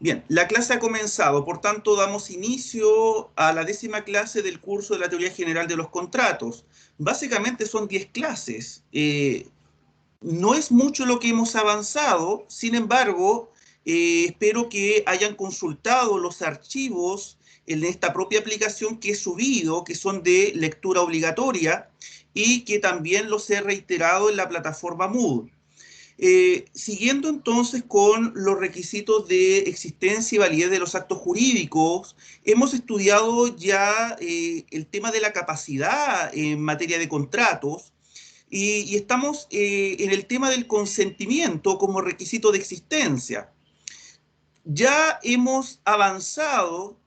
Bien, la clase ha comenzado, por tanto damos inicio a la 10ª clase del curso de la teoría general de los contratos. Básicamente son 10 clases. No es mucho lo que hemos avanzado, sin embargo, espero que hayan consultado los archivos en esta propia aplicación que he subido, que son de lectura obligatoria y que también los he reiterado en la plataforma Moodle. Siguiendo entonces con los requisitos de existencia y validez de los actos jurídicos, hemos estudiado ya el tema de la capacidad en materia de contratos y estamos en el tema del consentimiento como requisito de existencia. Ya hemos avanzado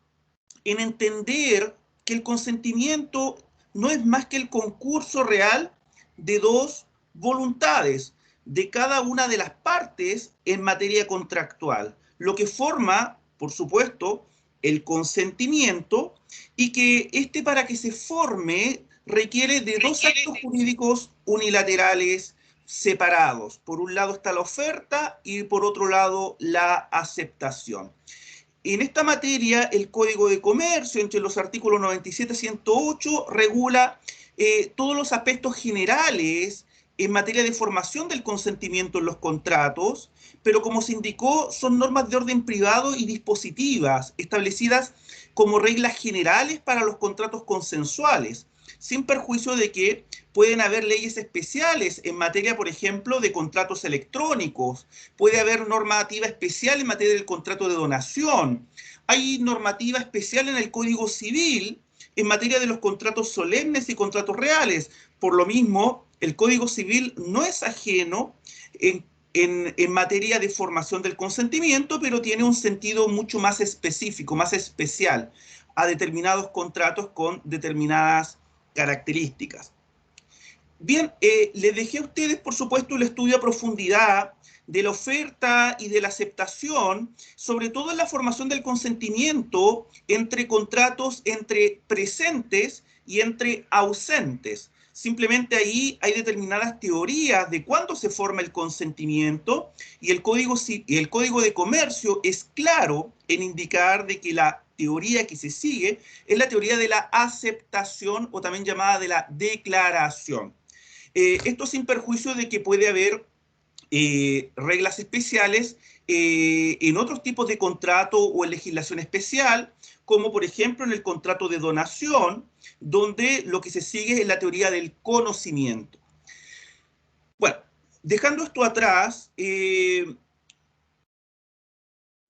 en entender que el consentimiento no es más que el concurso real de dos voluntades de cada una de las partes en materia contractual, lo que forma, por supuesto, el consentimiento, y que para que se forme requiere de dos actos jurídicos unilaterales separados. Por un lado está la oferta y por otro lado la aceptación. En esta materia, el Código de Comercio, entre los artículos 97 y 108, regula todos los aspectos generales en materia de formación del consentimiento en los contratos, pero como se indicó, son normas de orden privado y dispositivas, establecidas como reglas generales para los contratos consensuales, sin perjuicio de que pueden haber leyes especiales en materia, por ejemplo, de contratos electrónicos, puede haber normativa especial en materia del contrato de donación, hay normativa especial en el Código Civil en materia de los contratos solemnes y contratos reales. Por lo mismo, el Código Civil no es ajeno en materia de formación del consentimiento, pero tiene un sentido mucho más específico, más especial a determinados contratos con determinadas características. Bien, les dejé a ustedes, por supuesto, el estudio a profundidad de la oferta y de la aceptación, sobre todo en la formación del consentimiento entre contratos entre presentes y entre ausentes. Simplemente ahí hay determinadas teorías de cuándo se forma el consentimiento y el Código de Comercio es claro en indicar de que la teoría que se sigue es la teoría de la aceptación o también llamada de la declaración. Esto sin perjuicio de que puede haber reglas especiales en otros tipos de contrato o en legislación especial, como por ejemplo en el contrato de donación, donde lo que se sigue es la teoría del conocimiento. Bueno, dejando esto atrás,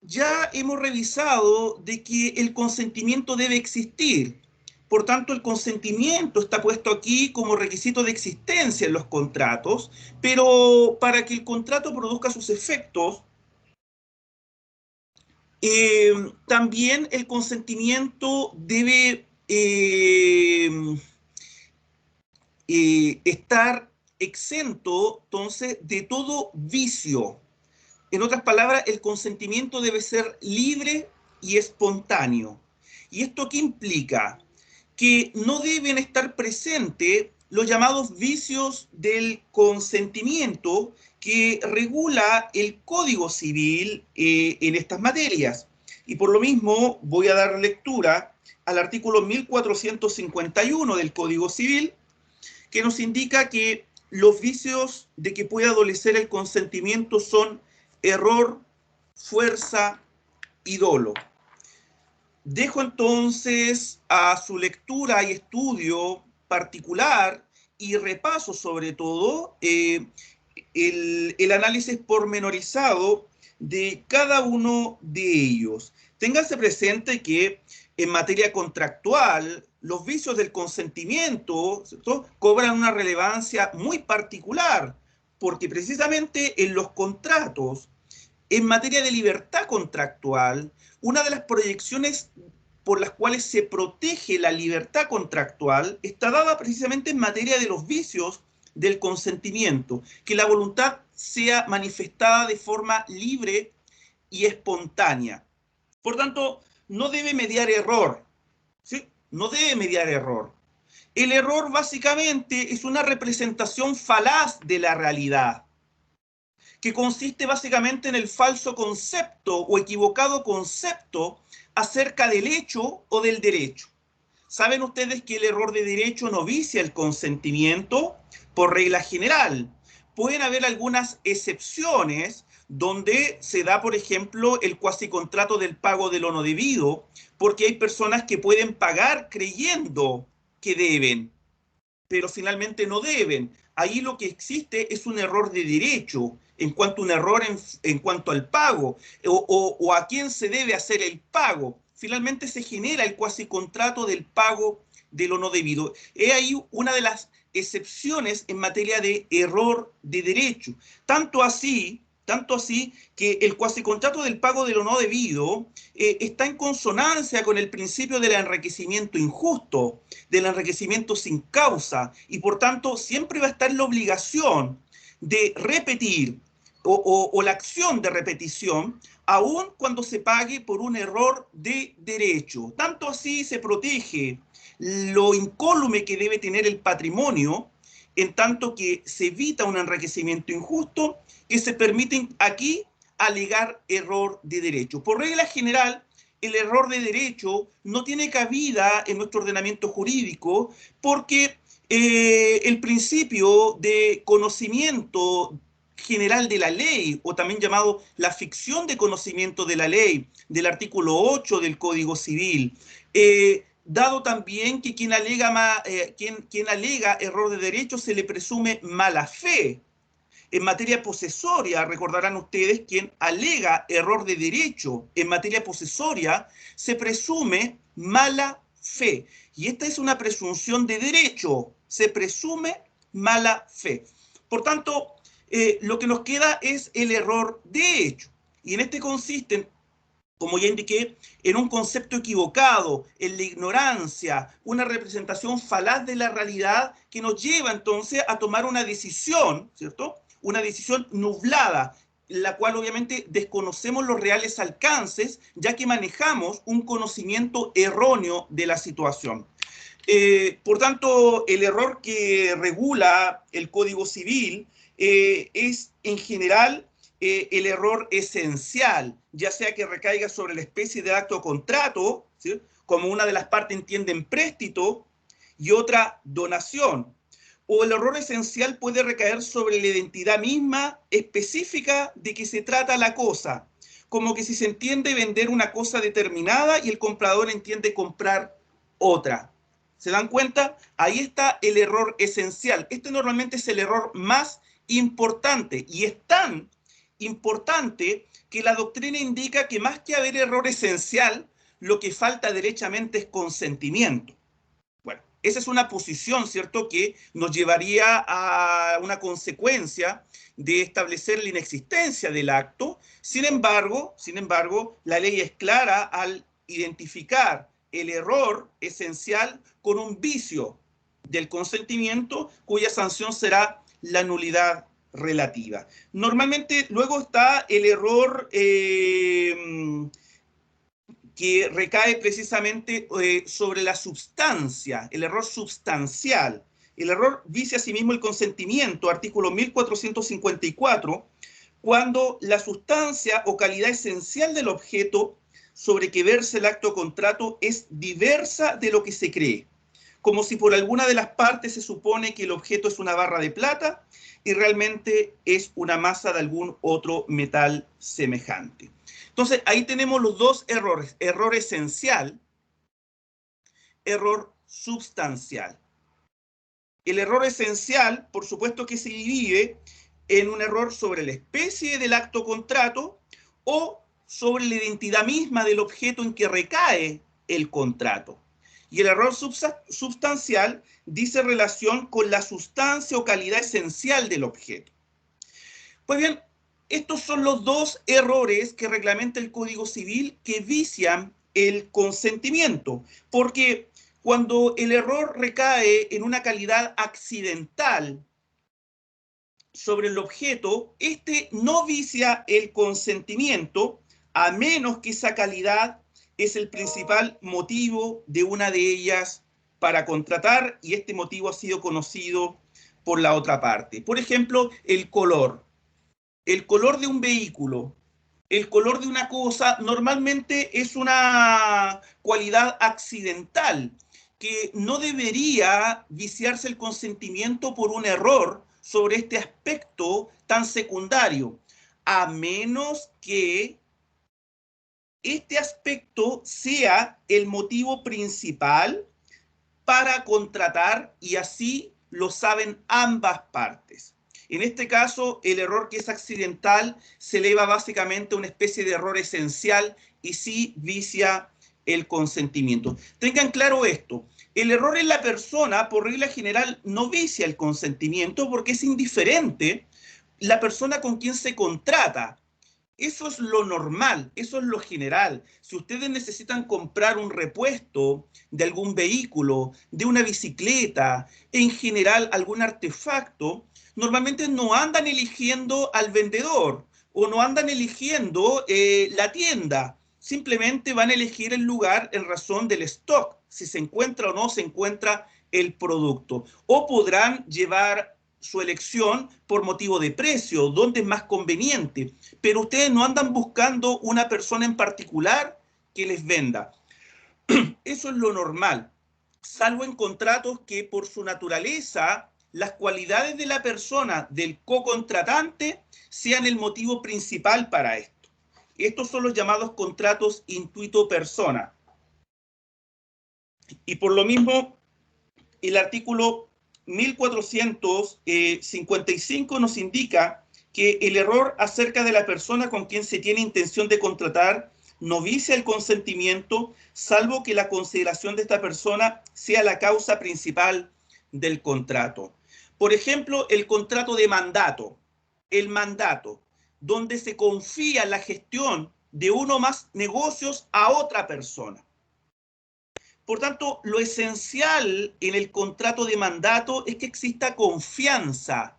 ya hemos revisado de que el consentimiento debe existir. Por tanto, el consentimiento está puesto aquí como requisito de existencia en los contratos, pero para que el contrato produzca sus efectos, también el consentimiento debe estar exento, entonces, de todo vicio. En otras palabras, el consentimiento debe ser libre y espontáneo. ¿Y esto qué implica? Que no deben estar presentes los llamados vicios del consentimiento que regula el Código Civil en estas materias. Y por lo mismo voy a dar lectura al artículo 1451 del Código Civil, que nos indica que los vicios de que puede adolecer el consentimiento son error, fuerza y dolo. Dejo entonces a su lectura y estudio particular y repaso sobre todo el análisis pormenorizado de cada uno de ellos. Ténganse presente que en materia contractual los vicios del consentimiento, ¿cierto?, cobran una relevancia muy particular, porque precisamente en los contratos, en materia de libertad contractual, una de las proyecciones por las cuales se protege la libertad contractual está dada precisamente en materia de los vicios del consentimiento, que la voluntad sea manifestada de forma libre y espontánea. Por tanto, no debe mediar error, ¿sí? No debe mediar error. El error básicamente es una representación falaz de la realidad, que consiste básicamente en el falso concepto o equivocado concepto acerca del hecho o del derecho. Saben ustedes que el error de derecho no vicia el consentimiento por regla general. Pueden haber algunas excepciones donde se da, por ejemplo, el cuasicontrato del pago de lo no debido, porque hay personas que pueden pagar creyendo que deben, pero finalmente no deben. Ahí lo que existe es un error de derecho, en cuanto a un error en cuanto al pago, o a quién se debe hacer el pago. Finalmente se genera el cuasicontrato del pago de lo no debido. Es ahí una de las excepciones en materia de error de derecho. Tanto así que el cuasicontrato del pago de lo no debido está en consonancia con el principio del enriquecimiento injusto, del enriquecimiento sin causa, y por tanto siempre va a estar la obligación de repetir o la acción de repetición, aun cuando se pague por un error de derecho. Tanto así se protege lo incólume que debe tener el patrimonio, en tanto que se evita un enriquecimiento injusto, que se permite aquí alegar error de derecho. Por regla general, el error de derecho no tiene cabida en nuestro ordenamiento jurídico porque el principio de conocimiento general de la ley, o también llamado la ficción de conocimiento de la ley, del artículo 8 del Código Civil, dado también que quien alega error de derecho se le presume mala fe. En materia posesoria, recordarán ustedes, quien alega error de derecho en materia posesoria se presume mala fe. Y esta es una presunción de derecho, se presume mala fe. Por tanto, lo que nos queda es el error de hecho. Y en este consiste, como ya indiqué, en un concepto equivocado, en la ignorancia, una representación falaz de la realidad que nos lleva entonces a tomar una decisión, ¿cierto? Una decisión nublada, la cual obviamente desconocemos los reales alcances, ya que manejamos un conocimiento erróneo de la situación. Por tanto, el error que regula el Código Civil es en general el error esencial, ya sea que recaiga sobre la especie de acto o contrato, ¿sí?, como una de las partes entiende empréstito y otra donación. O el error esencial puede recaer sobre la identidad misma específica de que se trata la cosa, como que si se entiende vender una cosa determinada y el comprador entiende comprar otra. ¿Se dan cuenta? Ahí está el error esencial. Este normalmente es el error más importante, y es tan importante que la doctrina indica que más que haber error esencial, lo que falta derechamente es consentimiento. Bueno, esa es una posición, ¿cierto?, que nos llevaría a una consecuencia de establecer la inexistencia del acto. Sin embargo, la ley es clara al identificar el error esencial con un vicio del consentimiento, cuya sanción será la nulidad relativa. Normalmente luego está el error que recae precisamente sobre la sustancia, el error sustancial. El error vicia asimismo el consentimiento, artículo 1454, cuando la sustancia o calidad esencial del objeto sobre que verse el acto o contrato es diversa de lo que se cree, como si por alguna de las partes se supone que el objeto es una barra de plata y realmente es una masa de algún otro metal semejante. Entonces, ahí tenemos los dos errores: error esencial, error sustancial. El error esencial, por supuesto que se divide en un error sobre la especie del acto o contrato o sobre la identidad misma del objeto en que recae el contrato. Y el error sustancial dice relación con la sustancia o calidad esencial del objeto. Pues bien, estos son los dos errores que reglamenta el Código Civil que vician el consentimiento, porque cuando el error recae en una calidad accidental sobre el objeto, este no vicia el consentimiento, a menos que esa calidad es el principal motivo de una de ellas para contratar, y este motivo ha sido conocido por la otra parte. Por ejemplo, el color. el color de un vehículo, el color de una cosa, normalmente es una cualidad accidental que no debería viciarse el consentimiento por un error sobre este aspecto tan secundario, a menos que este aspecto sea el motivo principal para contratar y así lo saben ambas partes. En este caso, el error que es accidental se eleva básicamente a una especie de error esencial y sí vicia el consentimiento. Tengan claro esto, el error en la persona, por regla general, no vicia el consentimiento porque es indiferente la persona con quien se contrata. Eso es lo normal, eso es lo general. Si ustedes necesitan comprar un repuesto de algún vehículo, de una bicicleta, en general algún artefacto, normalmente no andan eligiendo al vendedor o no andan eligiendo la tienda. Simplemente van a elegir el lugar en razón del stock, si se encuentra o no se encuentra el producto. O podrán llevar su elección por motivo de precio, dónde es más conveniente, pero ustedes no andan buscando una persona en particular que les venda. Eso es lo normal, salvo en contratos que por su naturaleza las cualidades de la persona, del co-contratante, sean el motivo principal para esto. Estos son los llamados contratos intuito persona. Y por lo mismo, el artículo 1455 nos indica que el error acerca de la persona con quien se tiene intención de contratar no vicia el consentimiento, salvo que la consideración de esta persona sea la causa principal del contrato. Por ejemplo, el contrato de mandato, el mandato, donde se confía la gestión de uno o más negocios a otra persona. Por tanto, lo esencial en el contrato de mandato es que exista confianza.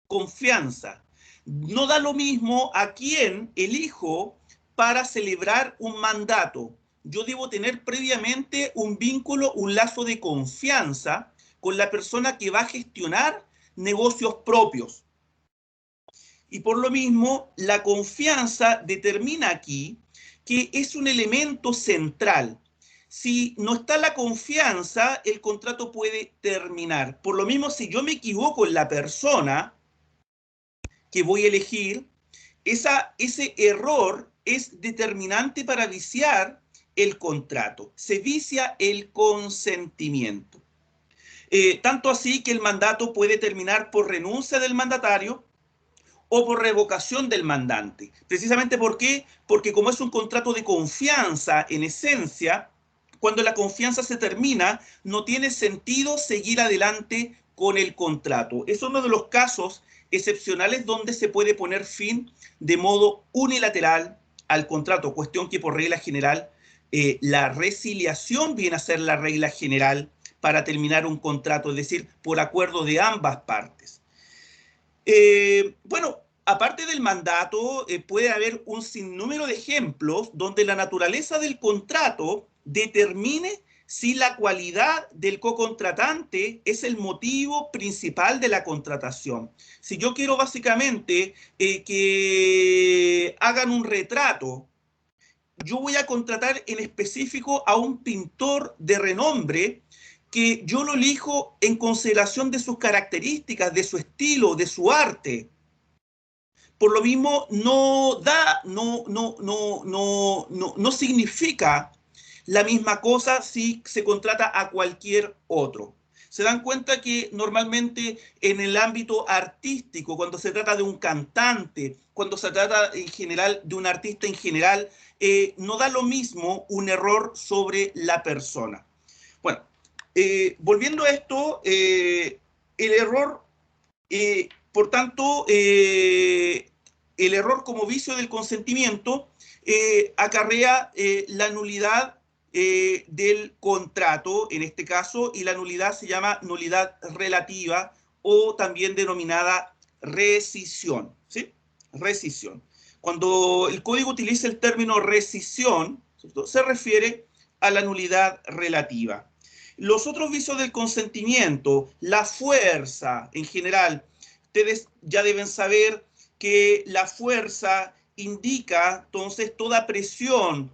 Confianza. No da lo mismo a quién elijo para celebrar un mandato. Yo debo tener previamente un vínculo, un lazo de confianza con la persona que va a gestionar negocios propios. Y por lo mismo, la confianza determina aquí que es un elemento central. Si no está la confianza, el contrato puede terminar. Por lo mismo, si yo me equivoco en la persona que voy a elegir, ese error es determinante para viciar el contrato. Se vicia el consentimiento. Tanto así que el mandato puede terminar por renuncia del mandatario o por revocación del mandante. Precisamente ¿por qué? Porque como es un contrato de confianza en esencia, cuando la confianza se termina, no tiene sentido seguir adelante con el contrato. Es uno de los casos excepcionales donde se puede poner fin de modo unilateral al contrato, cuestión que por regla general la resiliación viene a ser la regla general para terminar un contrato, es decir, por acuerdo de ambas partes. Bueno, aparte del mandato, puede haber un sinnúmero de ejemplos donde la naturaleza del contrato determine si la cualidad del co-contratante es el motivo principal de la contratación. Si yo quiero básicamente que hagan un retrato, yo voy a contratar en específico a un pintor de renombre que yo lo elijo en consideración de sus características, de su estilo, de su arte. Por lo mismo, no significa la misma cosa si se contrata a cualquier otro. Se dan cuenta que normalmente en el ámbito artístico, cuando se trata de un cantante, cuando se trata en general de un artista en general, no da lo mismo un error sobre la persona. Bueno, volviendo a esto, el error, por tanto, el error como vicio del consentimiento acarrea la nulidad del contrato, en este caso, y la nulidad se llama nulidad relativa o también denominada rescisión, ¿sí? Rescisión. Cuando el código utiliza el término rescisión, ¿cierto?, se refiere a la nulidad relativa. Los otros vicios del consentimiento, la fuerza en general, ustedes ya deben saber que la fuerza indica entonces toda presión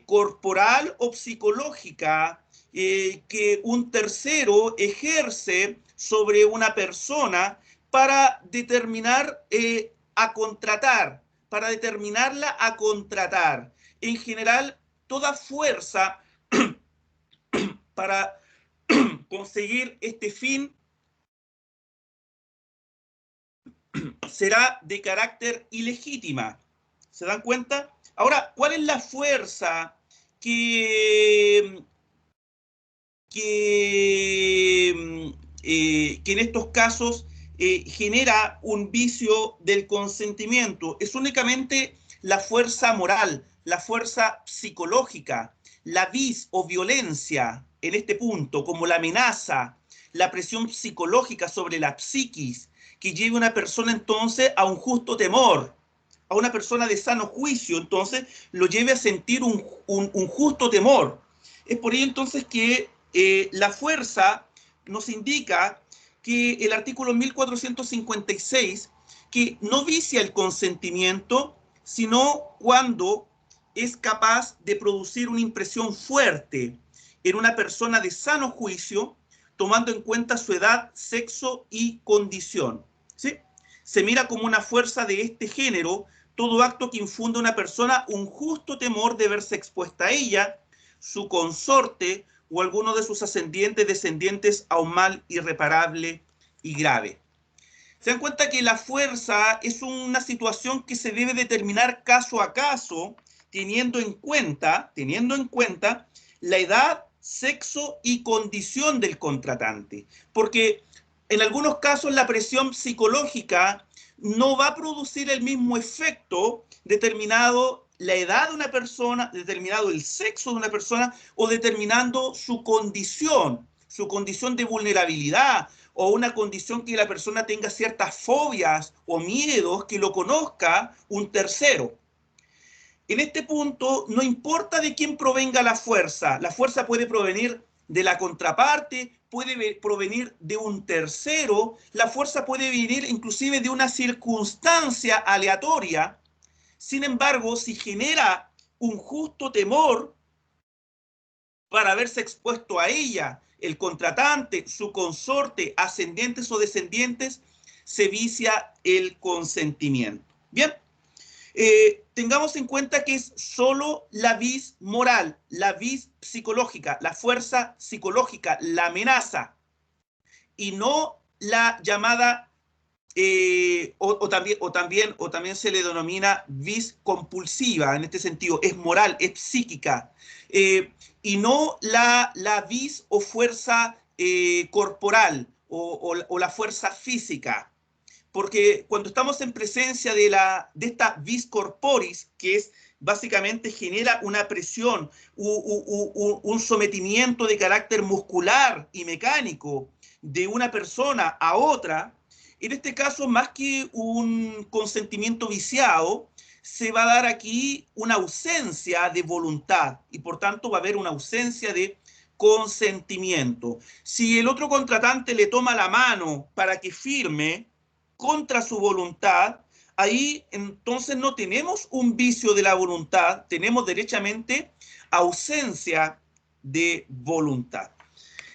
corporal o psicológica que un tercero ejerce sobre una persona para determinar a contratar, para determinarla a contratar. En general, toda fuerza para conseguir este fin será de carácter ilegítima. ¿Se dan cuenta? Ahora, ¿cuál es la fuerza que en estos casos genera un vicio del consentimiento? Es únicamente la fuerza moral, la fuerza psicológica, la vis o violencia en este punto, como la amenaza, la presión psicológica sobre la psiquis, que lleve a una persona entonces a un justo temor, a una persona de sano juicio, entonces lo lleve a sentir un justo temor. Es por ello entonces que la fuerza nos indica que el artículo 1456, que no vicia el consentimiento, sino cuando es capaz de producir una impresión fuerte en una persona de sano juicio, tomando en cuenta su edad, sexo y condición. ¿Sí? Se mira como una fuerza de este género todo acto que infunde a una persona un justo temor de verse expuesta a ella, su consorte o alguno de sus ascendientes, descendientes a un mal irreparable y grave. Se dan cuenta que la fuerza es una situación que se debe determinar caso a caso, teniendo en cuenta la edad, sexo y condición del contratante. Porque en algunos casos la presión psicológica no va a producir el mismo efecto determinado la edad de una persona, determinado el sexo de una persona o determinando su condición de vulnerabilidad o una condición que la persona tenga ciertas fobias o miedos que lo conozca un tercero. En este punto, no importa de quién provenga la fuerza puede provenir de la contraparte, puede provenir de un tercero, la fuerza puede venir inclusive de una circunstancia aleatoria. Sin embargo, si genera un justo temor para verse expuesto a ella, el contratante, su consorte, ascendientes o descendientes, se vicia el consentimiento. Bien. Tengamos en cuenta que es solo la vis moral, la vis psicológica, la fuerza psicológica, la amenaza, y no la llamada, o también se le denomina vis compulsiva, en este sentido, es moral, es psíquica, y no la vis o fuerza corporal o la fuerza física. Porque cuando estamos en presencia de esta vis corporis, que es básicamente genera una presión, un sometimiento de carácter muscular y mecánico de una persona a otra, en este caso, más que un consentimiento viciado, se va a dar aquí una ausencia de voluntad y por tanto va a haber una ausencia de consentimiento. Si el otro contratante le toma la mano para que firme contra su voluntad, ahí entonces no tenemos un vicio de la voluntad, tenemos derechamente ausencia de voluntad.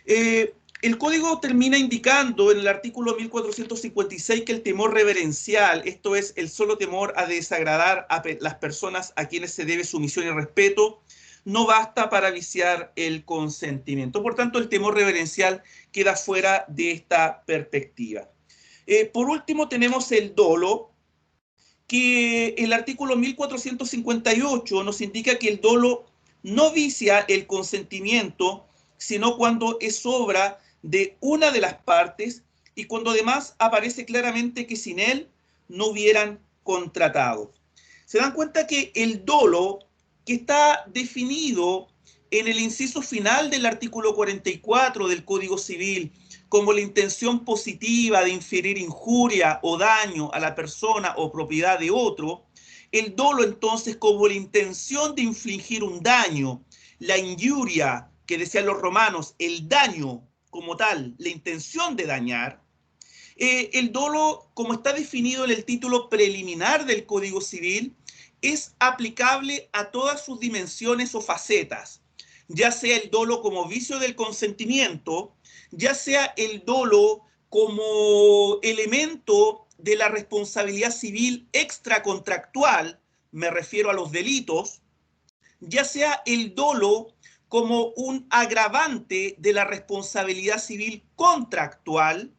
El código termina indicando en el artículo 1456 que el temor reverencial, esto es el solo temor a desagradar a las personas a quienes se debe sumisión y respeto, no basta para viciar el consentimiento. Por tanto, el temor reverencial queda fuera de esta perspectiva. Por último, tenemos el dolo, que el artículo 1458 nos indica que el dolo no vicia el consentimiento, sino cuando es obra de una de las partes y cuando además aparece claramente que sin él no hubieran contratado. Se dan cuenta que el dolo, que está definido en el inciso final del artículo 44 del Código Civil, como la intención positiva de inferir injuria o daño a la persona o propiedad de otro, el dolo entonces como la intención de infligir un daño, la injuria que decían los romanos, el daño como tal, la intención de dañar, El dolo, como está definido en el título preliminar del Código Civil, es aplicable a todas sus dimensiones o facetas, ya sea el dolo como vicio del consentimiento, ya sea el dolo como elemento de la responsabilidad civil extracontractual, me refiero a los delitos, ya sea el dolo como un agravante de la responsabilidad civil contractual,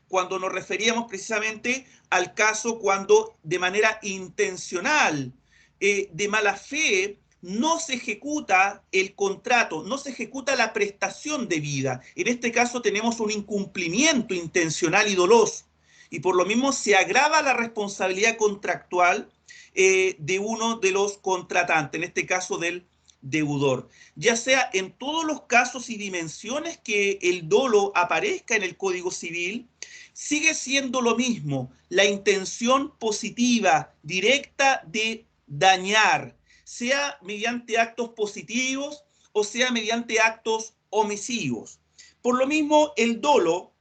cuando nos referíamos precisamente al caso cuando de manera intencional, de mala fe, no se ejecuta el contrato, no se ejecuta la prestación debida. En este caso tenemos un incumplimiento intencional y doloso, y por lo mismo se agrava la responsabilidad contractual de uno de los contratantes, en este caso del deudor. Ya sea en todos los casos y dimensiones que el dolo aparezca en el Código Civil, sigue siendo lo mismo, la intención positiva, directa de dañar, sea mediante actos positivos o sea mediante actos omisivos. Por lo mismo, el dolo,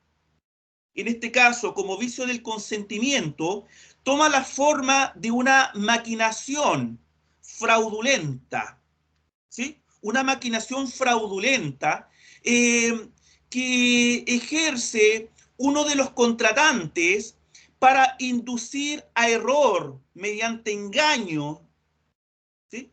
en este caso como vicio del consentimiento, toma la forma de una maquinación fraudulenta, ¿sí? Una maquinación fraudulenta que ejerce uno de los contratantes para inducir a error mediante engaño, ¿sí?,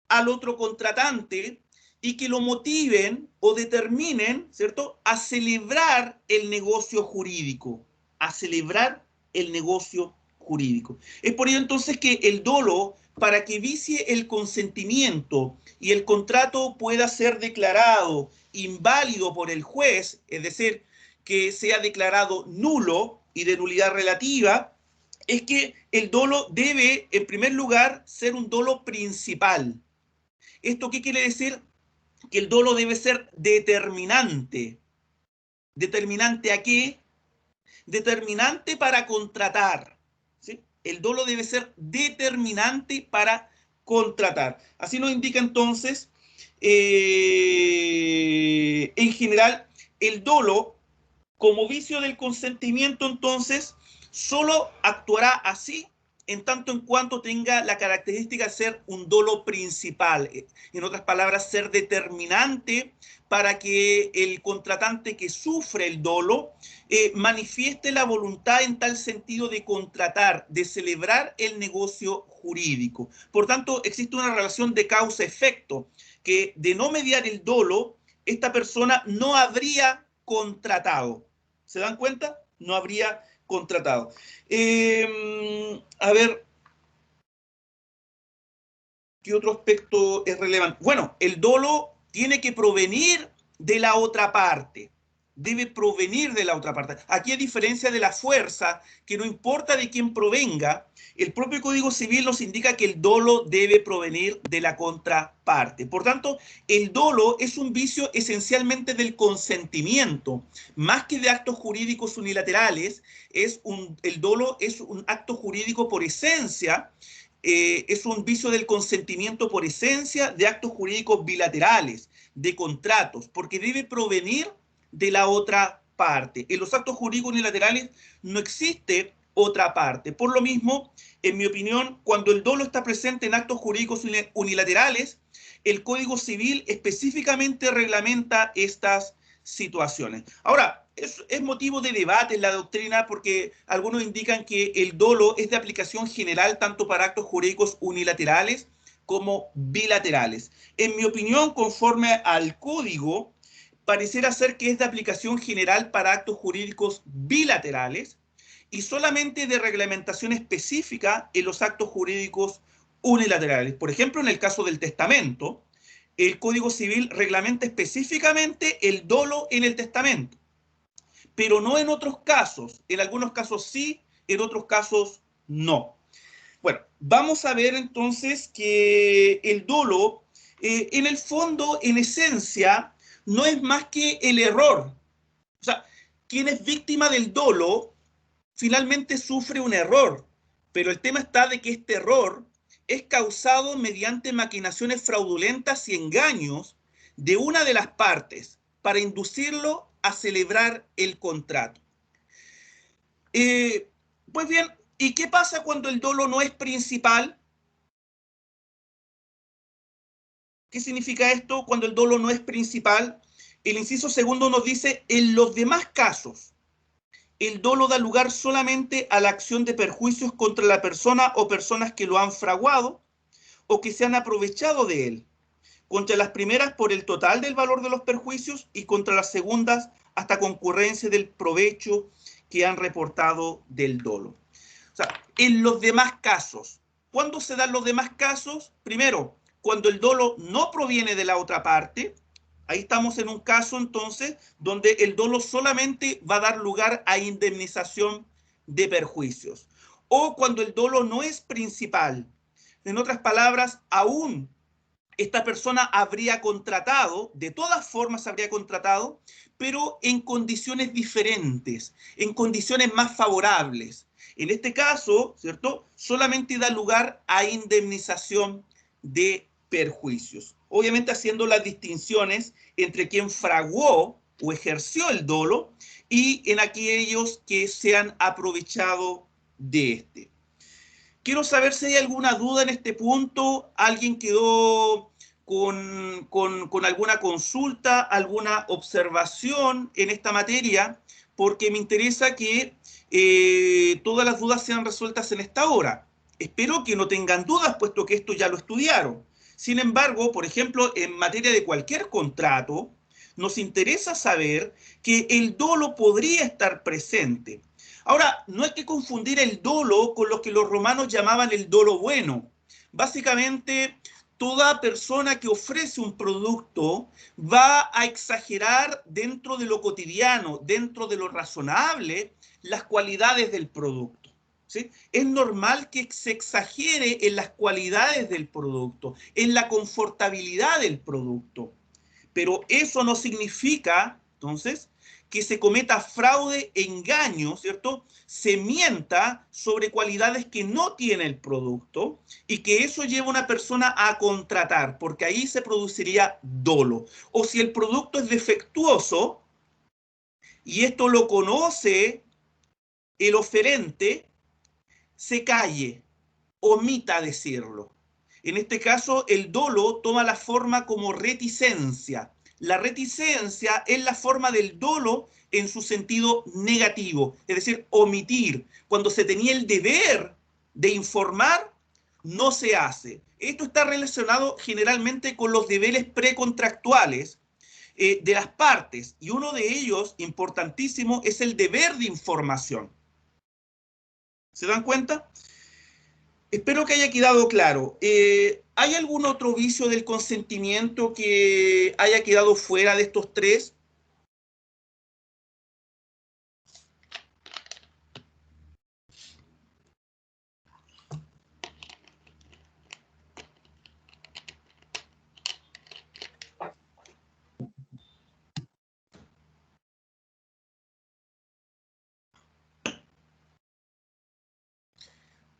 al otro contratante y que lo motiven o determinen, ¿cierto?, a celebrar el negocio jurídico, a celebrar el negocio jurídico. Es por ello entonces que el dolo, para que vicie el consentimiento y el contrato pueda ser declarado inválido por el juez, es decir, que sea declarado nulo y de nulidad relativa, es que el dolo debe, en primer lugar, ser un dolo principal. ¿Esto qué quiere decir? Que el dolo debe ser determinante. ¿Determinante a qué? Determinante para contratar, ¿sí? El dolo debe ser determinante para contratar. Así nos indica entonces, en general, el dolo como vicio del consentimiento, entonces, solo actuará así en tanto en cuanto tenga la característica de ser un dolo principal. En otras palabras, ser determinante para que el contratante que sufre el dolo manifieste la voluntad en tal sentido de contratar, de celebrar el negocio jurídico. Por tanto, existe una relación de causa-efecto, que de no mediar el dolo, esta persona no habría contratado. ¿Se dan cuenta? No habría contratado. A ver, ¿qué otro aspecto es relevante? Bueno, el dolo tiene que provenir de la otra parte. Debe provenir de la otra parte. Aquí, a diferencia de la fuerza, que no importa de quién provenga, el propio Código Civil nos indica que el dolo debe provenir de la contraparte. Por tanto, el dolo es un vicio esencialmente del consentimiento, más que de actos jurídicos unilaterales. El dolo es un acto jurídico por esencia, es un vicio del consentimiento por esencia de actos jurídicos bilaterales, de contratos, porque debe provenir de la otra parte. En los actos jurídicos unilaterales no existe otra parte. Por lo mismo, en mi opinión, cuando el dolo está presente en actos jurídicos unilaterales, el Código Civil específicamente reglamenta estas situaciones. Ahora, es motivo de debate en la doctrina porque algunos indican que el dolo es de aplicación general tanto para actos jurídicos unilaterales como bilaterales. En mi opinión, conforme al código, pareciera ser que es de aplicación general para actos jurídicos bilaterales y solamente de reglamentación específica en los actos jurídicos unilaterales. Por ejemplo, en el caso del testamento, el Código Civil reglamenta específicamente el dolo en el testamento, pero no en otros casos. En algunos casos sí, en otros casos no. Bueno, vamos a ver entonces que el dolo, en el fondo, en esencia, no es más que el error. O sea, quien es víctima del dolo finalmente sufre un error, pero el tema está de que este error es causado mediante maquinaciones fraudulentas y engaños de una de las partes para inducirlo a celebrar el contrato. Eh, pues bien, ¿y qué pasa cuando el dolo no es principal? ¿Qué significa esto cuando el dolo no es principal? El inciso segundo nos dice, en los demás casos, el dolo da lugar solamente a la acción de perjuicios contra la persona o personas que lo han fraguado o que se han aprovechado de él. Contra las primeras por el total del valor de los perjuicios y contra las segundas hasta concurrencia del provecho que han reportado del dolo. O sea, en los demás casos, ¿cuándo se dan los demás casos? Primero, cuando el dolo no proviene de la otra parte. Ahí estamos en un caso entonces donde el dolo solamente va a dar lugar a indemnización de perjuicios. O cuando el dolo no es principal. En otras palabras, aún esta persona habría contratado, de todas formas habría contratado, pero en condiciones diferentes, en condiciones más favorables. En este caso, ¿cierto? Solamente da lugar a indemnización de perjuicios. Obviamente haciendo las distinciones entre quien fraguó o ejerció el dolo y en aquellos que se han aprovechado de este. Quiero saber si hay alguna duda en este punto. ¿Alguien quedó con alguna consulta, alguna observación en esta materia? Porque me interesa que todas las dudas sean resueltas en esta hora. Espero que no tengan dudas, puesto que esto ya lo estudiaron. Sin embargo, por ejemplo, en materia de cualquier contrato, nos interesa saber que el dolo podría estar presente. Ahora, no hay que confundir el dolo con lo que los romanos llamaban el dolo bueno. Básicamente, toda persona que ofrece un producto va a exagerar dentro de lo cotidiano, dentro de lo razonable, las cualidades del producto. ¿Sí? Es normal que se exagere en las cualidades del producto, en la confortabilidad del producto. Pero eso no significa, entonces, que se cometa fraude, engaño, ¿cierto? Se mienta sobre cualidades que no tiene el producto y que eso lleva a una persona a contratar, porque ahí se produciría dolo. O si el producto es defectuoso y esto lo conoce el oferente, se calle, omita decirlo. En este caso, el dolo toma la forma como reticencia. La reticencia es la forma del dolo en su sentido negativo, es decir, omitir. Cuando se tenía el deber de informar, no se hace. Esto está relacionado generalmente con los deberes precontractuales de las partes, y uno de ellos, importantísimo, es el deber de información. ¿Se dan cuenta? Espero que haya quedado claro. ¿Hay algún otro vicio del consentimiento que haya quedado fuera de estos tres?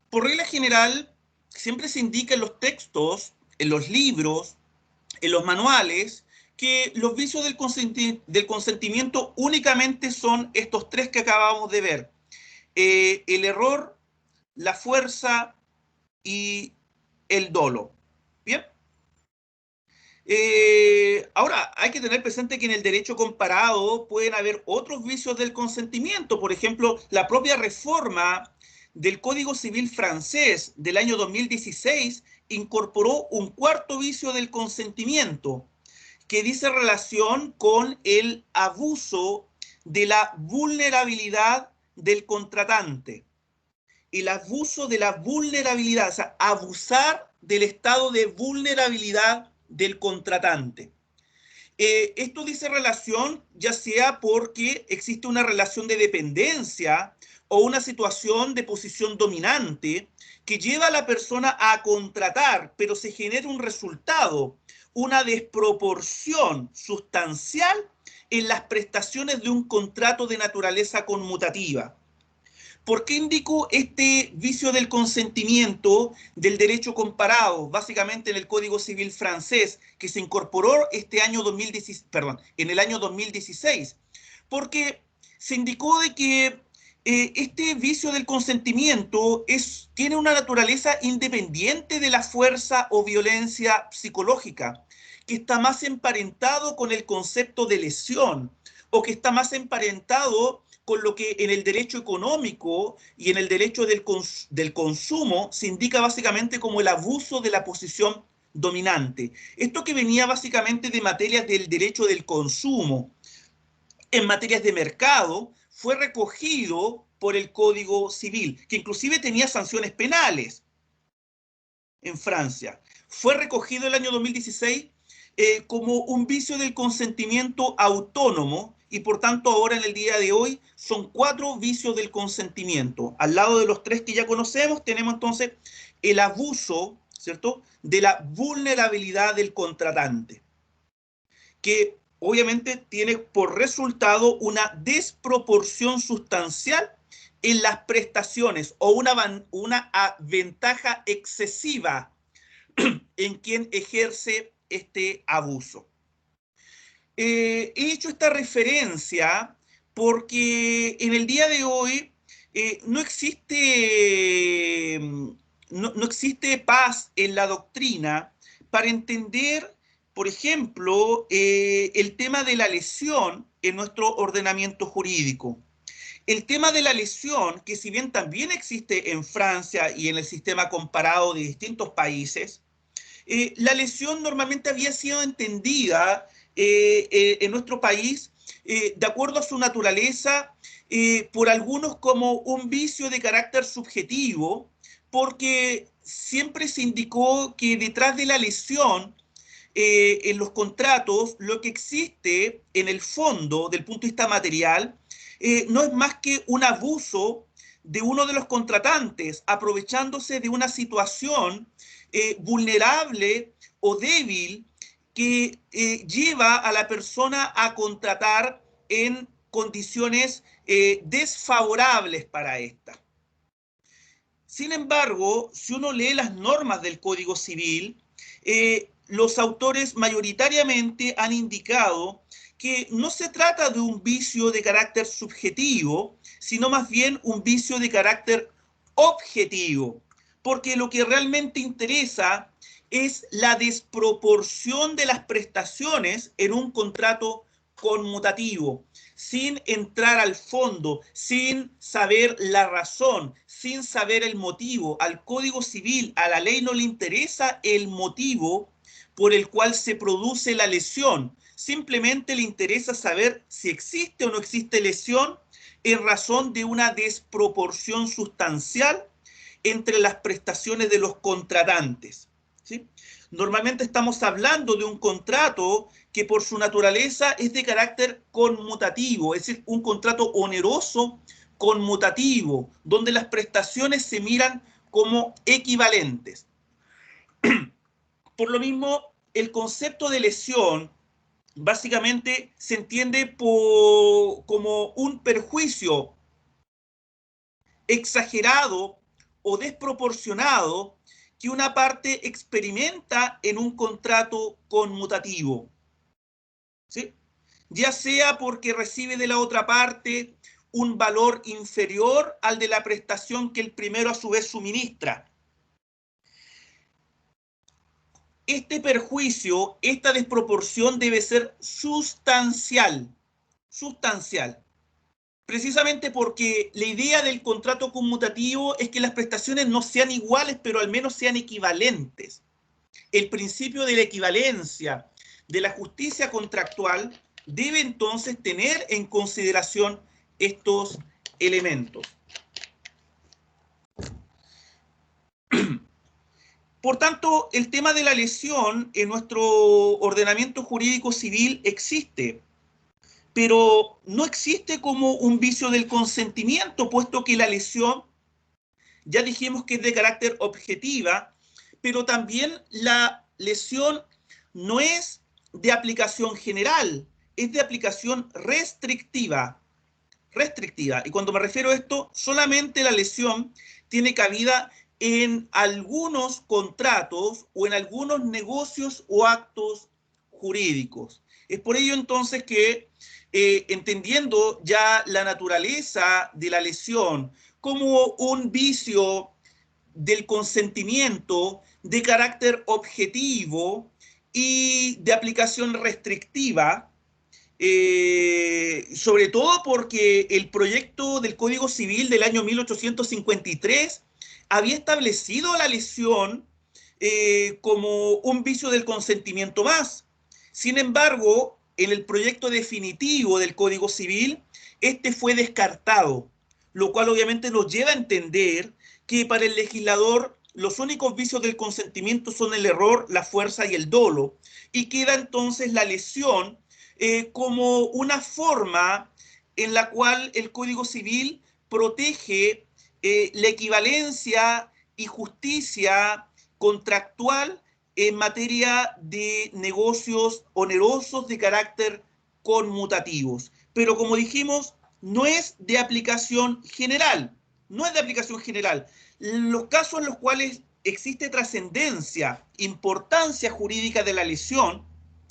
Por regla general, siempre se indica en los textos, en los libros, en los manuales, que los vicios del consentimiento únicamente son estos tres que acabamos de ver. El error, la fuerza y el dolo. ¿Bien? Ahora, hay que tener presente que en el derecho comparado pueden haber otros vicios del consentimiento. Por ejemplo, la propia reforma del Código Civil francés del año 2016 incorporó un cuarto vicio del consentimiento que dice relación con el abuso de la vulnerabilidad del contratante. El abuso de la vulnerabilidad, o sea, abusar del estado de vulnerabilidad del contratante. Esto dice relación ya sea porque existe una relación de dependencia o una situación de posición dominante que lleva a la persona a contratar, pero se genera un resultado, una desproporción sustancial en las prestaciones de un contrato de naturaleza conmutativa. ¿Por qué indico este vicio del consentimiento del derecho comparado, básicamente en el Código Civil francés, que se incorporó este año 2016, perdón, en el año 2016? Porque se indicó de que Este vicio del consentimiento tiene una naturaleza independiente de la fuerza o violencia psicológica, que está más emparentado con el concepto de lesión, o que está más emparentado con lo que en el derecho económico y en el derecho del consumo se indica básicamente como el abuso de la posición dominante. Esto que venía básicamente de materias del derecho del consumo, en materias de mercado, fue recogido por el Código Civil, que inclusive tenía sanciones penales en Francia. Fue recogido el año 2016 como un vicio del consentimiento autónomo, y por tanto ahora en el día de hoy son 4 vicios del consentimiento. Al lado de los 3 que ya conocemos, tenemos entonces el abuso, ¿cierto?, de la vulnerabilidad del contratante, que obviamente tiene por resultado una desproporción sustancial en las prestaciones o una ventaja excesiva en quien ejerce este abuso. He hecho esta referencia porque en el día de hoy no existe paz en la doctrina para entender, por ejemplo, el tema de la lesión en nuestro ordenamiento jurídico. El tema de la lesión, que si bien también existe en Francia y en el sistema comparado de distintos países, la lesión normalmente había sido entendida en nuestro país, de acuerdo a su naturaleza, por algunos como un vicio de carácter subjetivo, porque siempre se indicó que detrás de la lesión en los contratos, lo que existe en el fondo, del punto de vista material, no es más que un abuso de uno de los contratantes, aprovechándose de una situación vulnerable o débil que lleva a la persona a contratar en condiciones desfavorables para esta. Sin embargo, si uno lee las normas del Código Civil, los autores mayoritariamente han indicado que no se trata de un vicio de carácter subjetivo, sino más bien un vicio de carácter objetivo, porque lo que realmente interesa es la desproporción de las prestaciones en un contrato conmutativo, sin entrar al fondo, sin saber la razón, sin saber el motivo. Al Código Civil, a la ley no le interesa el motivo por el cual se produce la lesión. Simplemente le interesa saber si existe o no existe lesión en razón de una desproporción sustancial entre las prestaciones de los contratantes, ¿sí? Normalmente estamos hablando de un contrato que por su naturaleza es de carácter conmutativo, es decir, un contrato oneroso conmutativo, donde las prestaciones se miran como equivalentes. Por lo mismo, el concepto de lesión básicamente se entiende como un perjuicio exagerado o desproporcionado que una parte experimenta en un contrato conmutativo, ¿sí? Ya sea porque recibe de la otra parte un valor inferior al de la prestación que el primero a su vez suministra. Este perjuicio, esta desproporción debe ser sustancial, precisamente porque la idea del contrato conmutativo es que las prestaciones no sean iguales, pero al menos sean equivalentes. El principio de la equivalencia de la justicia contractual debe entonces tener en consideración estos elementos. Por tanto, el tema de la lesión en nuestro ordenamiento jurídico civil existe, pero no existe como un vicio del consentimiento, puesto que la lesión, ya dijimos que es de carácter objetiva, pero también la lesión no es de aplicación general, es de aplicación restrictiva. Y cuando me refiero a esto, solamente la lesión tiene cabida en algunos contratos o en algunos negocios o actos jurídicos. Es por ello entonces que, entendiendo ya la naturaleza de la lesión como un vicio del consentimiento de carácter objetivo y de aplicación restrictiva, sobre todo porque el proyecto del Código Civil del año 1853 había establecido la lesión como un vicio del consentimiento más. Sin embargo, en el proyecto definitivo del Código Civil, este fue descartado, lo cual obviamente nos lleva a entender que para el legislador los únicos vicios del consentimiento son el error, la fuerza y el dolo, y queda entonces la lesión como una forma en la cual el Código Civil protege la equivalencia y justicia contractual en materia de negocios onerosos de carácter conmutativos. Pero como dijimos, no es de aplicación general, no es de aplicación general. Los casos en los cuales existe trascendencia, importancia jurídica de la lesión,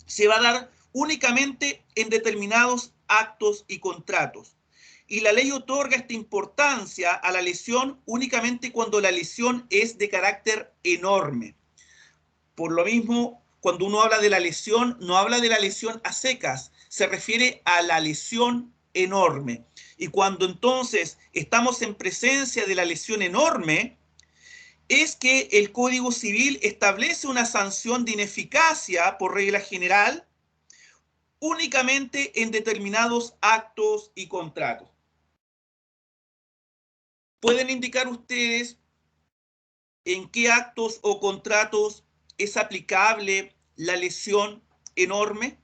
se va a dar únicamente en determinados actos y contratos. Y la ley otorga esta importancia a la lesión únicamente cuando la lesión es de carácter enorme. Por lo mismo, cuando uno habla de la lesión, no habla de la lesión a secas, se refiere a la lesión enorme. Y cuando entonces estamos en presencia de la lesión enorme, es que el Código Civil establece una sanción de ineficacia por regla general únicamente en determinados actos y contratos. ¿Pueden indicar ustedes en qué actos o contratos es aplicable la lesión enorme?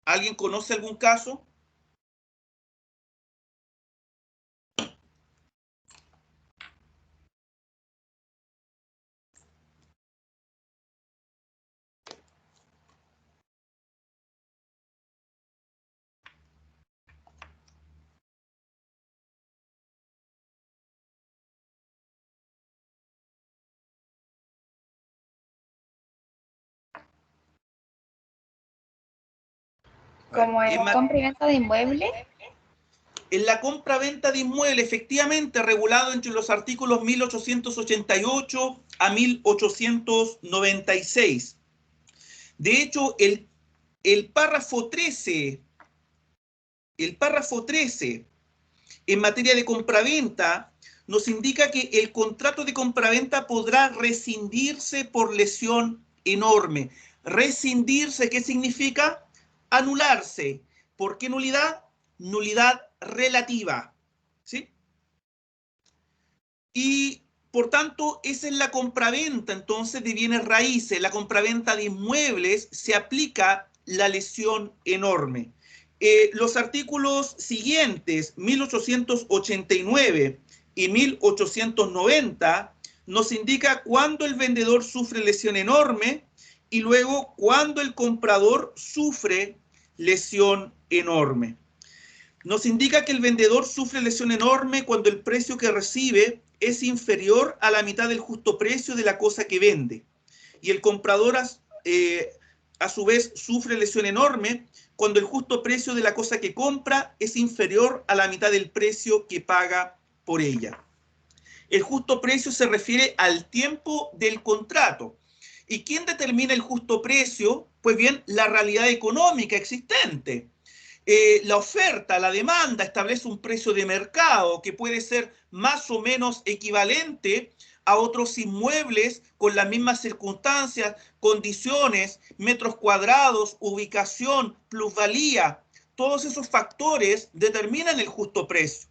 ¿Alguien conoce algún caso? Como en compra y venta de inmuebles. En la compra-venta de inmuebles, efectivamente, regulado entre los artículos 1888 a 1896. De hecho, el párrafo 13 en materia de compraventa nos indica que el contrato de compraventa podrá rescindirse por lesión enorme. Rescindirse, ¿qué significa? Anularse. ¿Por qué nulidad? Nulidad relativa, ¿sí? Y por tanto, esa es la compraventa entonces de bienes raíces. La compraventa de inmuebles se aplica la lesión enorme. Los artículos siguientes, 1889 y 1890, nos indica cuándo el vendedor sufre lesión enorme y luego cuándo el comprador sufre lesión enorme. Nos indica que el vendedor sufre lesión enorme cuando el precio que recibe es inferior a la mitad del justo precio de la cosa que vende. Y el comprador, a su vez, sufre lesión enorme cuando el justo precio de la cosa que compra es inferior a la mitad del precio que paga por ella. El justo precio se refiere al tiempo del contrato. ¿Y quién determina el justo precio? Pues bien, la realidad económica existente. La oferta, la demanda establece un precio de mercado que puede ser más o menos equivalente a otros inmuebles con las mismas circunstancias, condiciones, metros cuadrados, ubicación, plusvalía. Todos esos factores determinan el justo precio.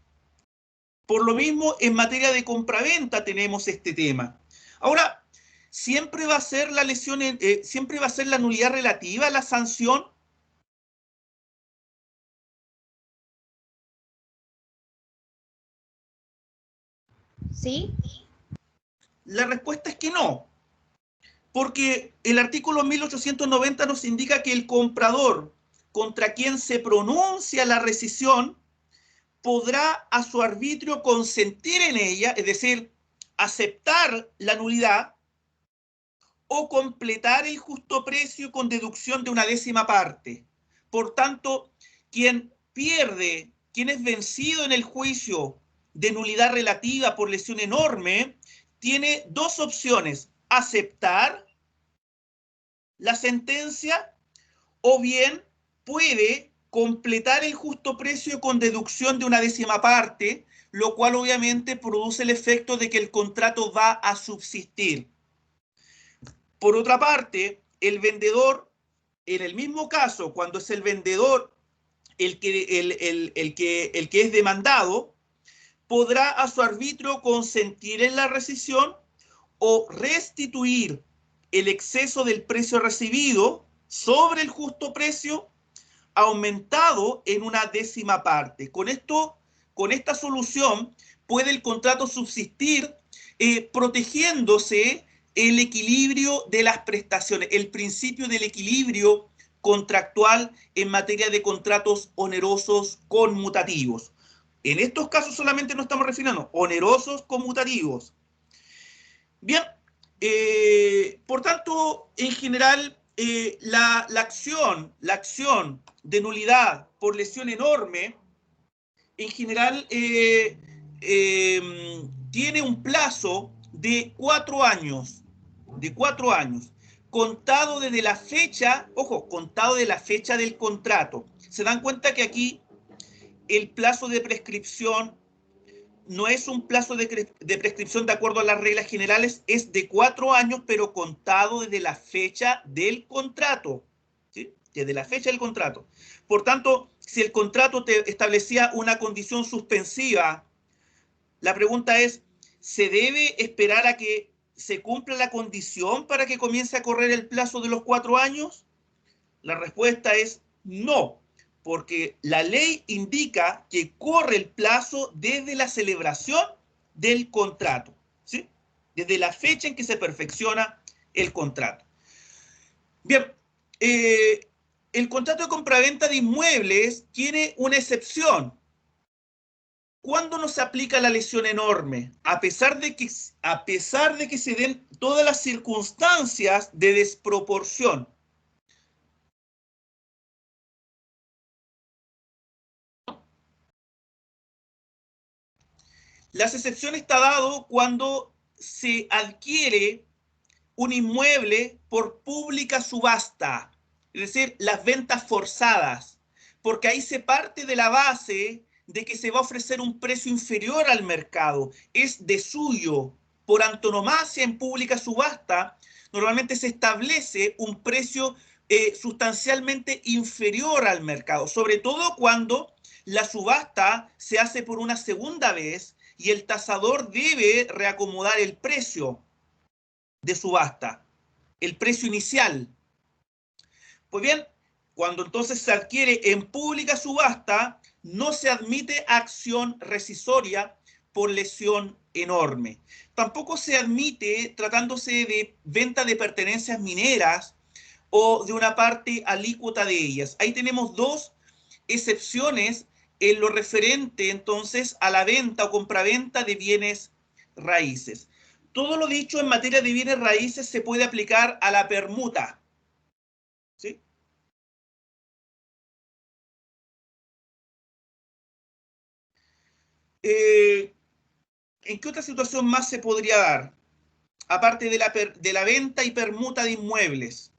Por lo mismo, en materia de compraventa tenemos este tema. Ahora, ¿siempre va a ser la lesión, siempre va a ser la nulidad relativa la sanción? ¿Sí? La respuesta es que no, porque el artículo 1890 nos indica que el comprador contra quien se pronuncia la rescisión podrá a su arbitrio consentir en ella, es decir, aceptar la nulidad, o completar el justo precio con deducción de una décima parte. Por tanto, quien pierde, quien es vencido en el juicio de nulidad relativa por lesión enorme, tiene dos opciones: aceptar la sentencia o bien puede completar el justo precio con deducción de una décima parte, lo cual obviamente produce el efecto de que el contrato va a subsistir. Por otra parte, el vendedor, en el mismo caso, cuando es el vendedor el que es demandado, podrá a su arbitrio consentir en la rescisión o restituir el exceso del precio recibido sobre el justo precio aumentado en una décima parte. Con esta solución puede el contrato subsistir protegiéndose el equilibrio de las prestaciones, el principio del equilibrio contractual en materia de contratos onerosos conmutativos. En estos casos solamente nos estamos refiriendo a onerosos conmutativos. Bien, por tanto, en general, la acción de nulidad por lesión enorme, en general, tiene un plazo de 4 años, contado desde la fecha, ojo, contado de la fecha del contrato. Se dan cuenta que aquí el plazo de prescripción no es un plazo de prescripción de acuerdo a las reglas generales, es de 4 años, pero contado desde la fecha del contrato. ¿Sí? Desde la fecha del contrato. Por tanto, si el contrato te establecía una condición suspensiva, la pregunta es, ¿se debe esperar a que se cumpla la condición para que comience a correr el plazo de los 4 años? La respuesta es no, porque la ley indica que corre el plazo desde la celebración del contrato, ¿sí? Desde la fecha en que se perfecciona el contrato. Bien, el contrato de compraventa de inmuebles tiene una excepción. ¿Cuándo no se aplica la lesión enorme? A pesar de que se den todas las circunstancias de desproporción. La excepción está dado cuando se adquiere un inmueble por pública subasta, es decir, las ventas forzadas, porque ahí se parte de la base de que se va a ofrecer un precio inferior al mercado, es de suyo. Por antonomasia en pública subasta, normalmente se establece un precio sustancialmente inferior al mercado, sobre todo cuando la subasta se hace por una segunda vez y el tasador debe reacomodar el precio de subasta, el precio inicial. Pues bien, cuando entonces se adquiere en pública subasta, no se admite acción rescisoria por lesión enorme. Tampoco se admite tratándose de venta de pertenencias mineras o de una parte alícuota de ellas. Ahí tenemos dos excepciones en lo referente entonces a la venta o compraventa de bienes raíces. Todo lo dicho en materia de bienes raíces se puede aplicar a la permuta. ¿Sí? ¿En qué otra situación más se podría dar? Aparte de la venta y permuta de inmuebles.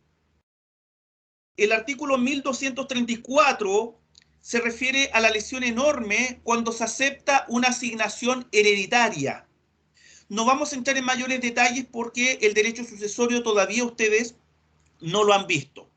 El artículo 1234 se refiere a la lesión enorme cuando se acepta una asignación hereditaria. No vamos a entrar en mayores detalles porque el derecho sucesorio todavía ustedes no lo han visto.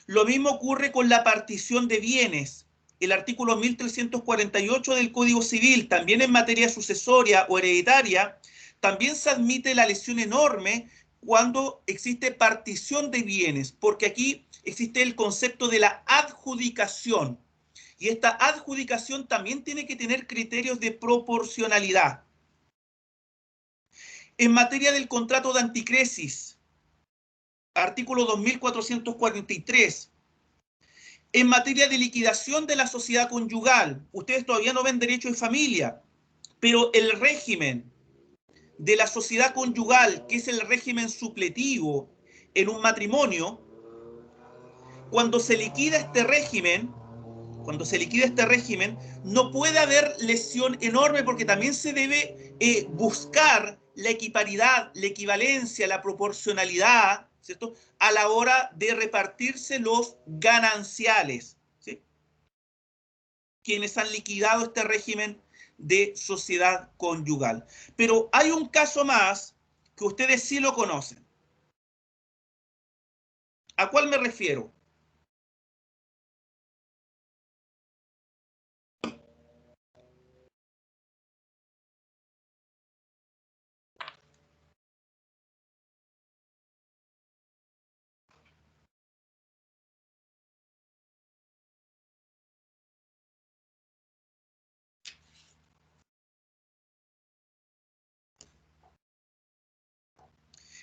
Lo mismo ocurre con la partición de bienes. El artículo 1348 del Código Civil, también en materia sucesoria o hereditaria, también se admite la lesión enorme cuando existe partición de bienes, porque aquí existe el concepto de la adjudicación. Y esta adjudicación también tiene que tener criterios de proporcionalidad. En materia del contrato de anticresis, artículo 2443. En materia de liquidación de la sociedad conyugal, ustedes todavía no ven derecho de familia, pero el régimen de la sociedad conyugal, que es el régimen supletivo, en un matrimonio, cuando se liquida este régimen, no puede haber lesión enorme porque también se debe buscar la equiparidad, la equivalencia, la proporcionalidad, ¿cierto?, a la hora de repartirse los gananciales, ¿sí?, quienes han liquidado este régimen de sociedad conyugal. Pero hay un caso más que ustedes sí lo conocen. ¿A cuál me refiero?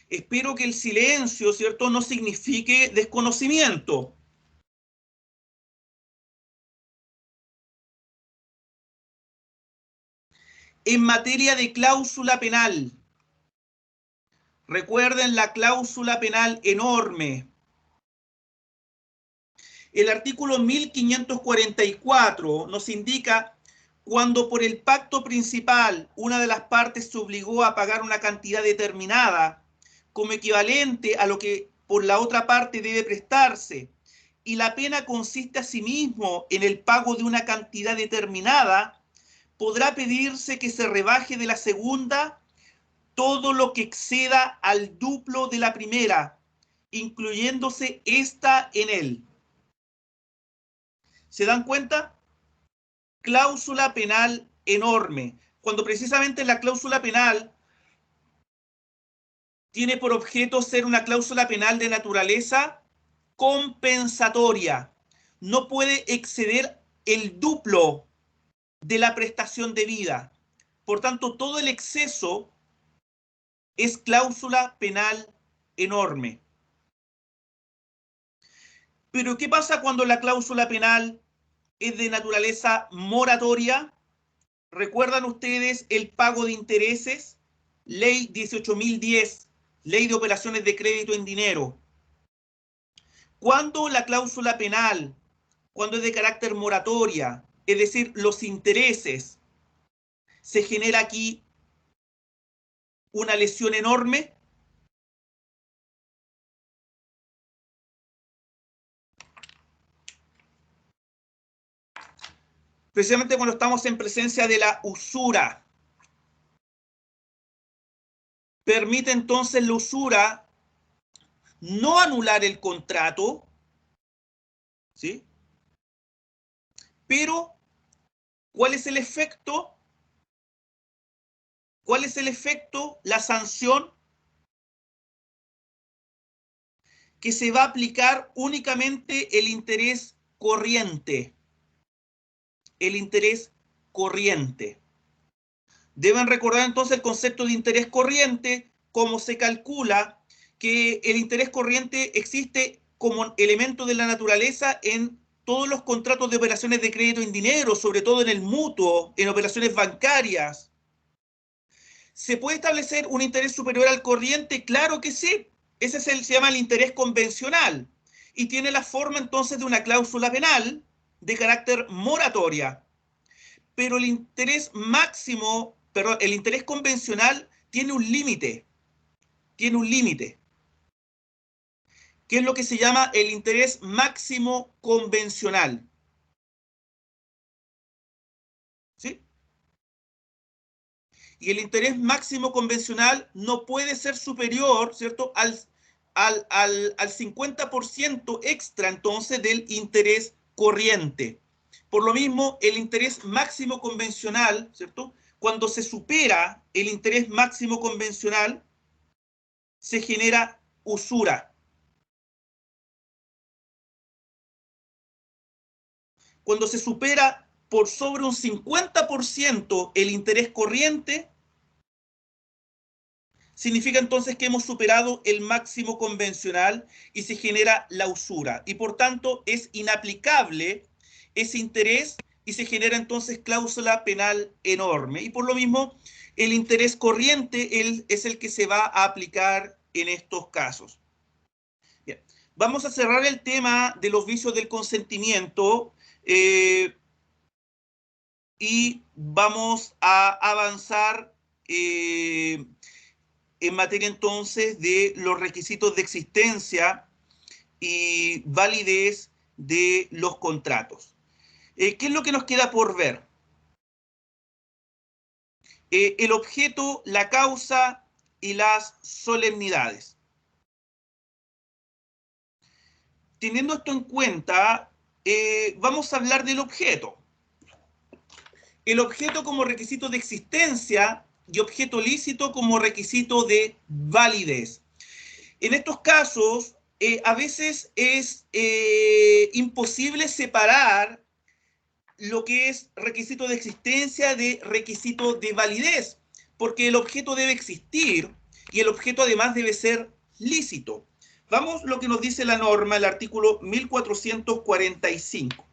Espero que el silencio, ¿cierto?, no signifique desconocimiento. En materia de cláusula penal, recuerden la cláusula penal enorme. El artículo 1544 nos indica cuando por el pacto principal una de las partes se obligó a pagar una cantidad determinada como equivalente a lo que por la otra parte debe prestarse, y la pena consiste asimismo en el pago de una cantidad determinada, podrá pedirse que se rebaje de la segunda todo lo que exceda al duplo de la primera, incluyéndose esta en él. ¿Se dan cuenta? Cláusula penal enorme, cuando precisamente la cláusula penal tiene por objeto ser una cláusula penal de naturaleza compensatoria. No puede exceder el duplo de la prestación debida. Por tanto, todo el exceso es cláusula penal enorme. Pero ¿qué pasa cuando la cláusula penal es de naturaleza moratoria? ¿Recuerdan ustedes el pago de intereses? Ley 18.010, Ley de Operaciones de Crédito en Dinero. Cuando la cláusula penal, cuando es de carácter moratoria, es decir, los intereses, se genera aquí una lesión enorme. Precisamente cuando estamos en presencia de la usura. Permite entonces la usura no anular el contrato, ¿sí? Pero, ¿cuál es el efecto? ¿Cuál es el efecto? La sanción que se va a aplicar únicamente el interés corriente. El interés corriente. Deben recordar entonces el concepto de interés corriente, cómo se calcula que el interés corriente existe como elemento de la naturaleza en todos los contratos de operaciones de crédito en dinero, sobre todo en el mutuo, en operaciones bancarias. ¿Se puede establecer un interés superior al corriente? Claro que sí. Ese se llama el interés convencional y tiene la forma entonces de una cláusula penal de carácter moratoria. Pero el interés máximo, perdón, el interés convencional tiene un límite. Tiene un límite. ¿Qué es lo que se llama el interés máximo convencional? ¿Sí? Y el interés máximo convencional no puede ser superior, ¿cierto?, al 50% extra entonces del interés corriente. Por lo mismo, el interés máximo convencional, ¿cierto?, cuando se supera el interés máximo convencional, se genera usura. Cuando se supera por sobre un 50% el interés corriente, significa entonces que hemos superado el máximo convencional y se genera la usura. Y por tanto es inaplicable ese interés y se genera entonces cláusula penal enorme. Y por lo mismo, el interés corriente es el que se va a aplicar en estos casos. vamos a cerrar el tema de los vicios del consentimiento y vamos a avanzar en materia entonces de los requisitos de existencia y validez de los contratos. ¿Qué es lo que nos queda por ver? El objeto, la causa y las solemnidades. Teniendo esto en cuenta, vamos a hablar del objeto. El objeto como requisito de existencia y objeto lícito como requisito de validez. En estos casos, a veces es imposible separar lo que es requisito de existencia de requisito de validez, porque el objeto debe existir y el objeto además debe ser lícito. Vamos lo que nos dice la norma, el artículo 1445.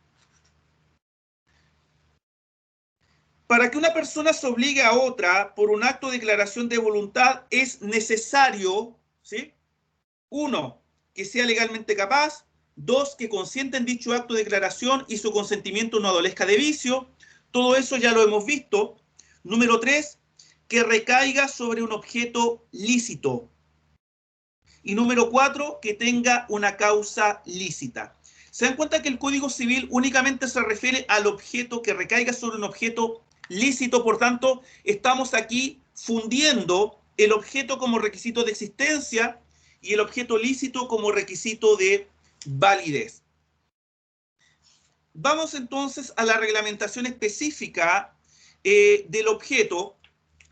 Para que una persona se obligue a otra por un acto de declaración de voluntad es necesario, ¿sí? 1, que sea legalmente capaz. 2, que consienta en dicho acto de declaración y su consentimiento no adolezca de vicio. Todo eso ya lo hemos visto. Número 3, que recaiga sobre un objeto lícito. Y número 4, que tenga una causa lícita. ¿Se dan cuenta que el Código Civil únicamente se refiere al objeto que recaiga sobre un objeto lícito? Por tanto, estamos aquí fundiendo el objeto como requisito de existencia y el objeto lícito como requisito de validez. Vamos entonces a la reglamentación específica del objeto,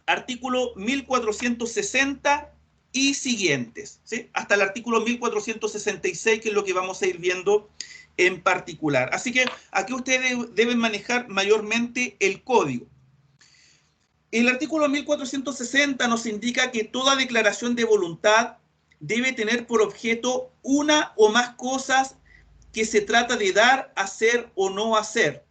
artículo 1460 y siguientes, ¿sí? Hasta el artículo 1466, que es lo que vamos a ir viendo en particular. Así que aquí ustedes deben manejar mayormente el código. El artículo 1460 nos indica que toda declaración de voluntad debe tener por objeto una o más cosas que se trata de dar, hacer o no hacer.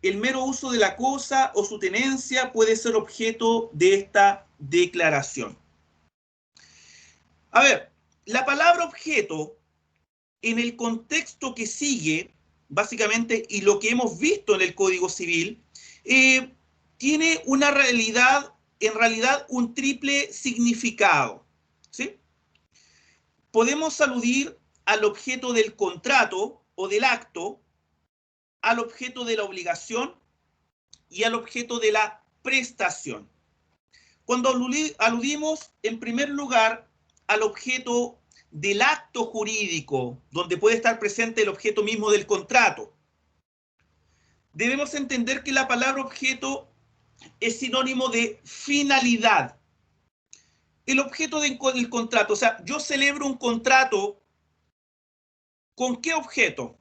El mero uso de la cosa o su tenencia puede ser objeto de esta declaración. A ver, la palabra objeto, en el contexto que sigue, básicamente, y lo que hemos visto en el Código Civil, tiene una realidad, en realidad, un triple significado, ¿sí? Podemos aludir al objeto del contrato o del acto, al objeto de la obligación y al objeto de la prestación. Cuando aludimos, en primer lugar, al objeto del acto jurídico, donde puede estar presente el objeto mismo del contrato, debemos entender que la palabra objeto es sinónimo de finalidad. El objeto del contrato, o sea, yo celebro un contrato, ¿con qué objeto?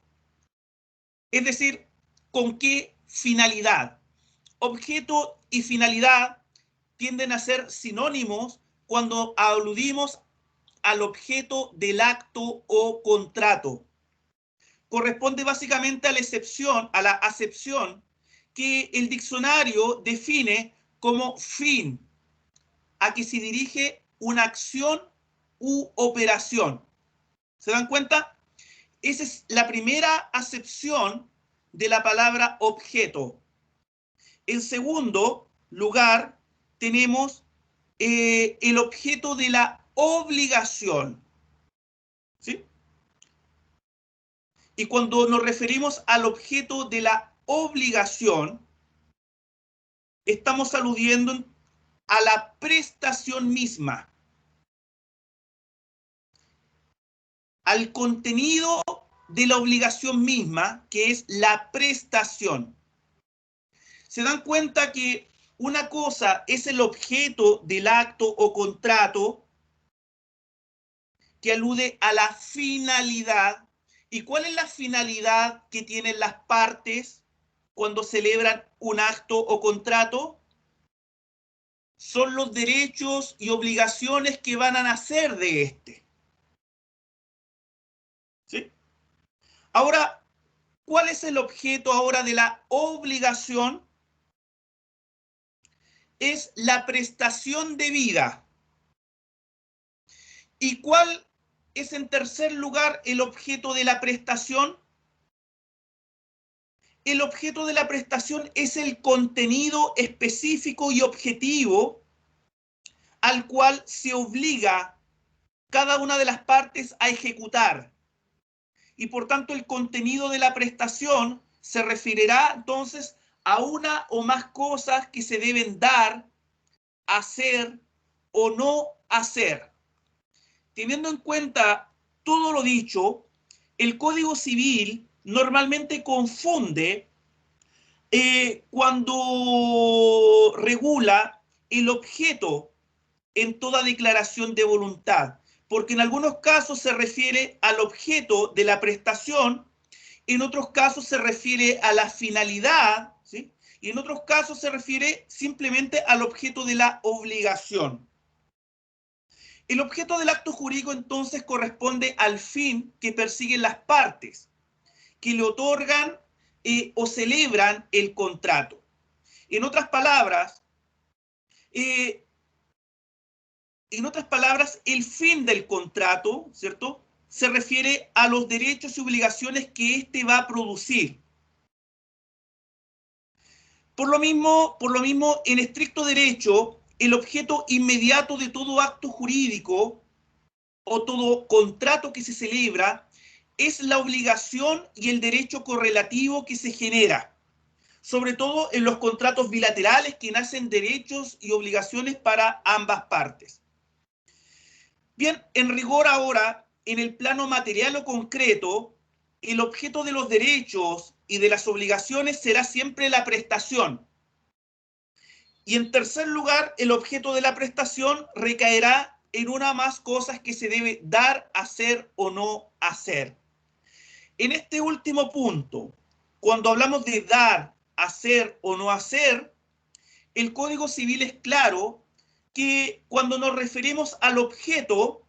Es decir, ¿con qué finalidad? Objeto y finalidad tienden a ser sinónimos cuando aludimos al objeto del acto o contrato. Corresponde básicamente a la acepción que el diccionario define como fin, a que se dirige una acción u operación. ¿Se dan cuenta? Esa es la primera acepción de la palabra objeto. En segundo lugar, tenemos el objeto de la obligación, ¿sí? Y cuando nos referimos al objeto de la obligación, estamos aludiendo a la prestación misma, al contenido de la obligación misma, que es la prestación. ¿Se dan cuenta que una cosa es el objeto del acto o contrato que alude a la finalidad? ¿Y cuál es la finalidad que tienen las partes cuando celebran un acto o contrato? Son los derechos y obligaciones que van a nacer de este. ¿Sí? Ahora, ¿cuál es el objeto ahora de la obligación? Es la prestación debida. ¿Y cuál es en tercer lugar el objeto de la prestación. El objeto de la prestación es el contenido específico y objetivo al cual se obliga cada una de las partes a ejecutar. Y por tanto el contenido de la prestación se referirá entonces a una o más cosas que se deben dar, hacer o no hacer. Teniendo en cuenta todo lo dicho, el Código Civil normalmente confunde cuando regula el objeto en toda declaración de voluntad, porque en algunos casos se refiere al objeto de la prestación, en otros casos se refiere a la finalidad, ¿sí? Y en otros casos se refiere simplemente al objeto de la obligación. El objeto del acto jurídico entonces corresponde al fin que persiguen las partes, que le otorgan o celebran el contrato. En otras palabras, el fin del contrato, ¿cierto?, se refiere a los derechos y obligaciones que éste va a producir. Por lo mismo, en estricto derecho, el objeto inmediato de todo acto jurídico o todo contrato que se celebra es la obligación y el derecho correlativo que se genera, sobre todo en los contratos bilaterales que nacen derechos y obligaciones para ambas partes. Bien, en rigor ahora, en el plano material o concreto, el objeto de los derechos y de las obligaciones será siempre la prestación. Y en tercer lugar, el objeto de la prestación recaerá en una o más cosas que se debe dar, hacer o no hacer. En este último punto, cuando hablamos de dar, hacer o no hacer, el Código Civil es claro que cuando nos referimos al objeto,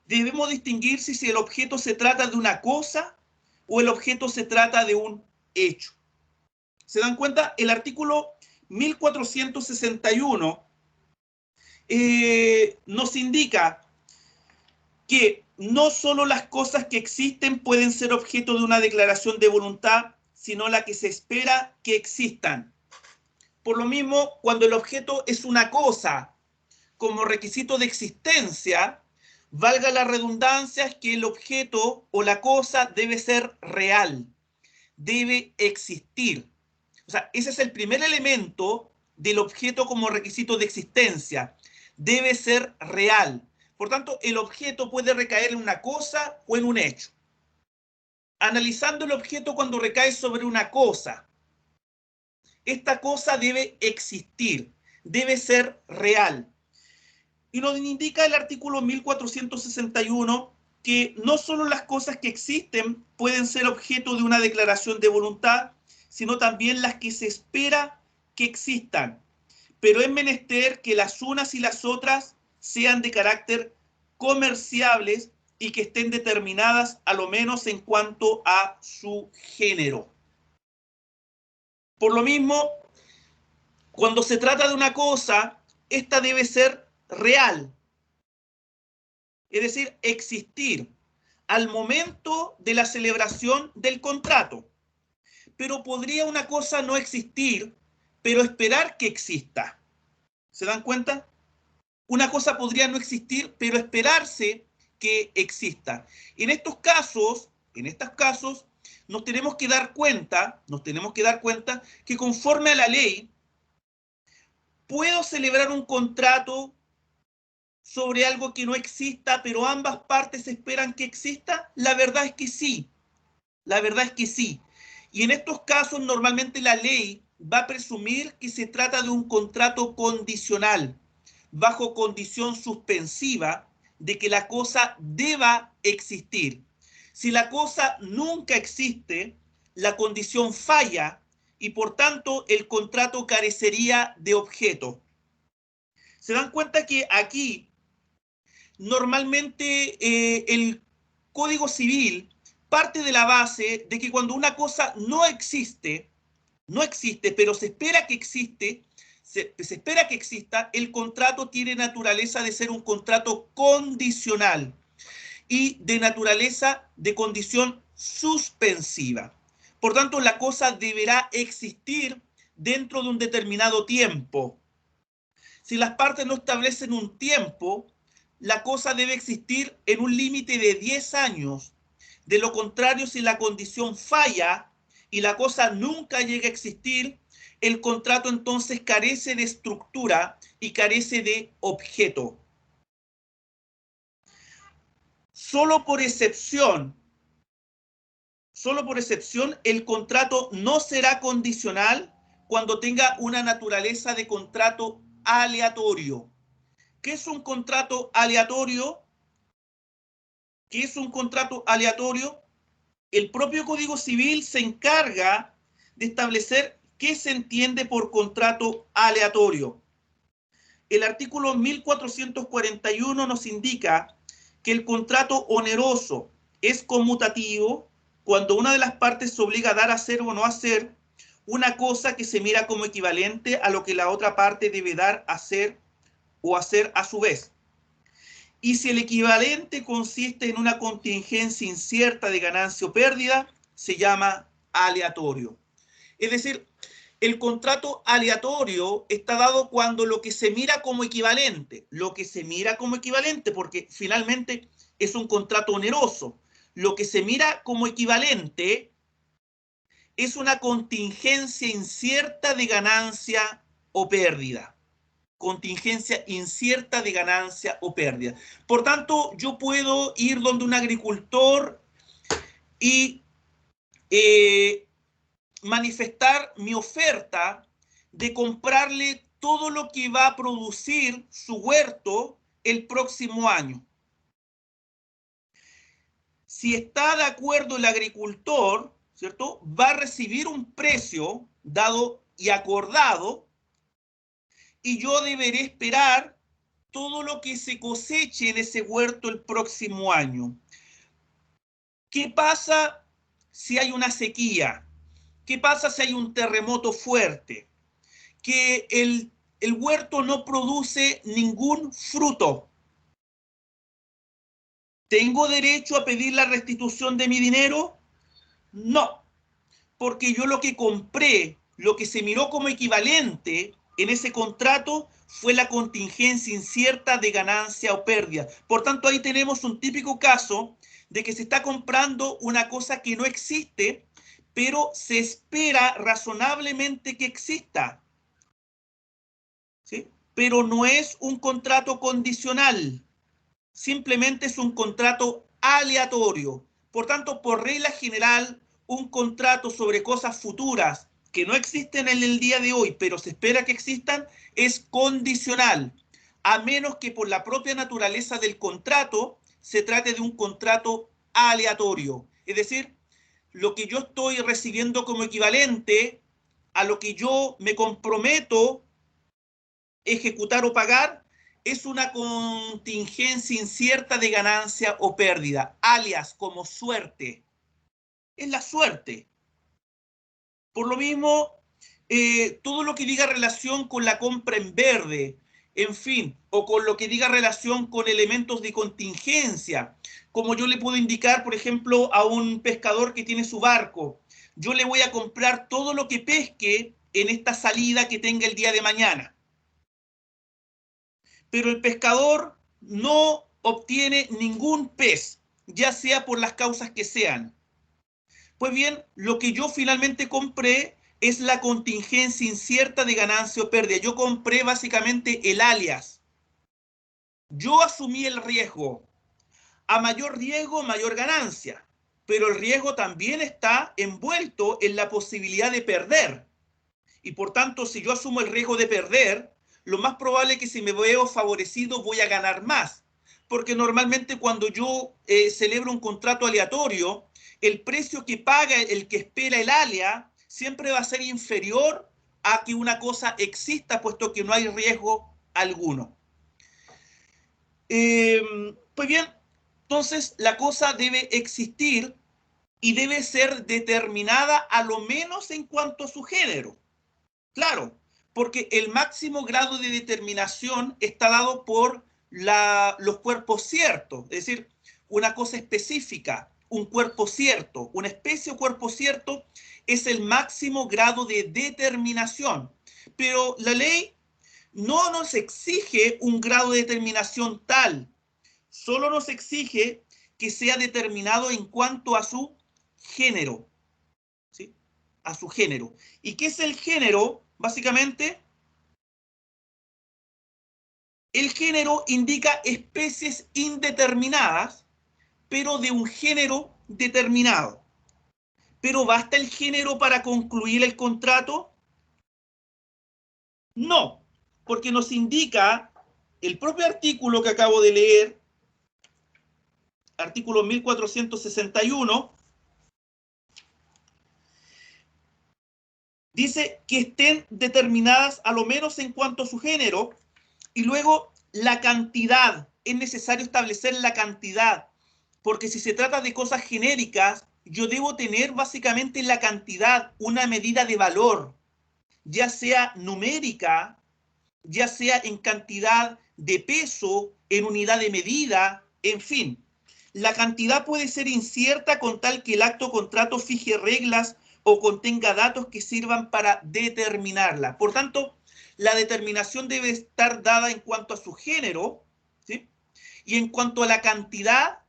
debemos distinguir si el objeto se trata de una cosa o el objeto se trata de un hecho. ¿Se dan cuenta? El artículo 1461 nos indica que no solo las cosas que existen pueden ser objeto de una declaración de voluntad, sino la que se espera que existan. Por lo mismo, cuando el objeto es una cosa como requisito de existencia, valga la redundancia, es que el objeto o la cosa debe ser real, debe existir. O sea, ese es el primer elemento del objeto como requisito de existencia. Debe ser real. Por tanto, el objeto puede recaer en una cosa o en un hecho. Analizando el objeto cuando recae sobre una cosa, esta cosa debe existir, debe ser real. Y nos indica el artículo 1461 que no solo las cosas que existen pueden ser objeto de una declaración de voluntad, sino también las que se espera que existan. Pero es menester que las unas y las otras sean de carácter comerciables y que estén determinadas a lo menos en cuanto a su género. Por lo mismo, cuando se trata de una cosa, esta debe ser real, es decir, existir al momento de la celebración del contrato. Pero podría una cosa no existir, pero esperar que exista. ¿Se dan cuenta? Una cosa podría no existir, pero esperarse que exista. En estos casos, nos tenemos que dar cuenta que conforme a la ley, puedo celebrar un contrato sobre algo que no exista, pero ambas partes esperan que exista. La verdad es que sí. Y en estos casos, normalmente la ley va a presumir que se trata de un contrato condicional, bajo condición suspensiva de que la cosa deba existir. Si la cosa nunca existe, la condición falla y por tanto el contrato carecería de objeto. ¿Se dan cuenta que aquí normalmente el Código Civil parte de la base de que cuando una cosa no existe, pero se espera que exista, el contrato tiene naturaleza de ser un contrato condicional. y de naturaleza de condición suspensiva. Por tanto, la cosa deberá existir dentro de un determinado tiempo. Si las partes no establecen un tiempo, la cosa debe existir en un límite de 10 años. De lo contrario, si la condición falla y la cosa nunca llega a existir, el contrato entonces carece de estructura y carece de objeto. Solo por excepción, el contrato no será condicional cuando tenga una naturaleza de contrato aleatorio. ¿Qué es un contrato aleatorio? ¿Qué es un contrato aleatorio? El propio Código Civil se encarga de establecer qué se entiende por contrato aleatorio. El artículo 1441 nos indica que el contrato oneroso es conmutativo cuando una de las partes se obliga a dar, hacer o no hacer una cosa que se mira como equivalente a lo que la otra parte debe dar, hacer o hacer a su vez. Y si el equivalente consiste en una contingencia incierta de ganancia o pérdida, se llama aleatorio. Es decir, el contrato aleatorio está dado cuando lo que se mira como equivalente, porque finalmente es un contrato oneroso, lo que se mira como equivalente es una contingencia incierta de ganancia o pérdida. Contingencia incierta de ganancia o pérdida. Por tanto, yo puedo ir donde un agricultor y manifestar mi oferta de comprarle todo lo que va a producir su huerto el próximo año. Si está de acuerdo el agricultor, ¿cierto?, va a recibir un precio dado y acordado, y yo deberé esperar todo lo que se coseche en ese huerto el próximo año. ¿Qué pasa si hay una sequía? ¿Qué pasa si hay un terremoto fuerte? Que el huerto no produce ningún fruto. ¿Tengo derecho a pedir la restitución de mi dinero? No, porque yo lo que compré, lo que se miró como equivalente en ese contrato fue la contingencia incierta de ganancia o pérdida. Por tanto, ahí tenemos un típico caso de que se está comprando una cosa que no existe, pero se espera razonablemente que exista, ¿sí? Pero no es un contrato condicional, simplemente es un contrato aleatorio. Por tanto, por regla general, un contrato sobre cosas futuras que no existen en el día de hoy, pero se espera que existan, es condicional, a menos que por la propia naturaleza del contrato se trate de un contrato aleatorio. Es decir, lo que yo estoy recibiendo como equivalente a lo que yo me comprometo ejecutar o pagar es una contingencia incierta de ganancia o pérdida, alias como suerte. Es la suerte. Por lo mismo, todo lo que diga relación con la compra en verde, en fin, o con lo que diga relación con elementos de contingencia, como yo le puedo indicar, por ejemplo, a un pescador que tiene su barco, yo le voy a comprar todo lo que pesque en esta salida que tenga el día de mañana. Pero el pescador no obtiene ningún pez, ya sea por las causas que sean. Pues bien, lo que yo finalmente compré es la contingencia incierta de ganancia o pérdida. Yo compré básicamente el alias. Yo asumí el riesgo. A mayor riesgo, mayor ganancia. Pero el riesgo también está envuelto en la posibilidad de perder. Y por tanto, si yo asumo el riesgo de perder, lo más probable es que si me veo favorecido voy a ganar más. Porque normalmente cuando yo celebro un contrato aleatorio, el precio que paga el que espera el alia siempre va a ser inferior a que una cosa exista, puesto que no hay riesgo alguno. Pues bien, entonces la cosa debe existir y debe ser determinada a lo menos en cuanto a su género. Claro, porque el máximo grado de determinación está dado por los cuerpos ciertos. Es decir, una cosa específica, un cuerpo cierto, una especie o cuerpo cierto, es el máximo grado de determinación. Pero la ley no nos exige un grado de determinación tal, solo nos exige que sea determinado en cuanto a su género, ¿sí? A su género. ¿Y qué es el género? Básicamente, el género indica especies indeterminadas, pero de un género determinado. ¿Pero basta el género para concluir el contrato? No, porque nos indica el propio artículo que acabo de leer, artículo 1461, dice que estén determinadas a lo menos en cuanto a su género, y luego la cantidad. Es necesario establecer la cantidad, porque si se trata de cosas genéricas, yo debo tener básicamente la cantidad, una medida de valor, ya sea numérica, ya sea en cantidad de peso, en unidad de medida, en fin. La cantidad puede ser incierta con tal que el acto o contrato fije reglas o contenga datos que sirvan para determinarla. Por tanto, la determinación debe estar dada en cuanto a su género, ¿sí? Y en cuanto a la cantidad,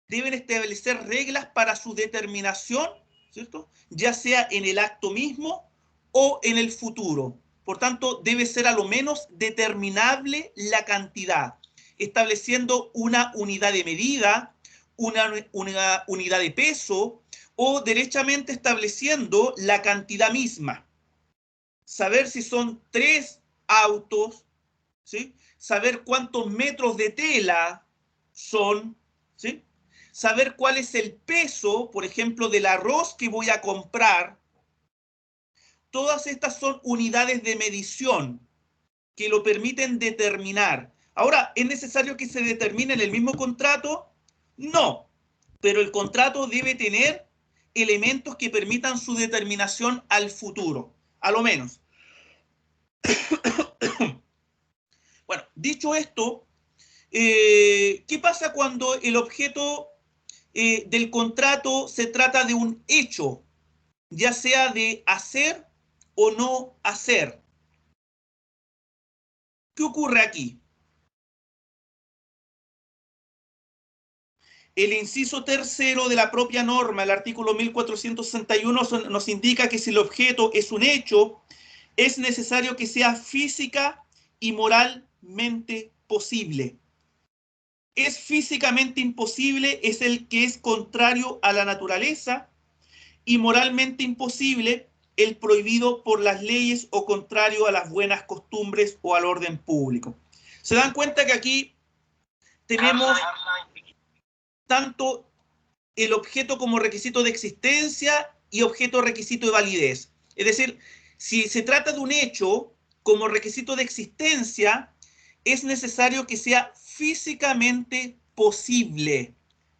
deben establecer reglas para su determinación, ¿cierto? Ya sea en el acto mismo o en el futuro. Por tanto, debe ser a lo menos determinable la cantidad, estableciendo una unidad de medida, una unidad de peso, o derechamente estableciendo la cantidad misma. Saber si son 3 autos, ¿sí? Saber cuántos metros de tela son, ¿sí? Saber cuál es el peso, por ejemplo, del arroz que voy a comprar. Todas estas son unidades de medición que lo permiten determinar. Ahora, ¿es necesario que se determine en el mismo contrato? No, pero el contrato debe tener elementos que permitan su determinación al futuro, a lo menos. Bueno, dicho esto, ¿qué pasa cuando el objeto del contrato se trata de un hecho, ya sea de hacer o no hacer? ¿Qué ocurre aquí? El inciso tercero de la propia norma, el artículo 1461, nos indica que si el objeto es un hecho, es necesario que sea física y moralmente posible. Es físicamente imposible, es el que es contrario a la naturaleza, y moralmente imposible, el prohibido por las leyes o contrario a las buenas costumbres o al orden público. Se dan cuenta que aquí tenemos tanto el objeto como requisito de existencia y objeto requisito de validez. Es decir, si se trata de un hecho como requisito de existencia, es necesario que sea físicamente posible.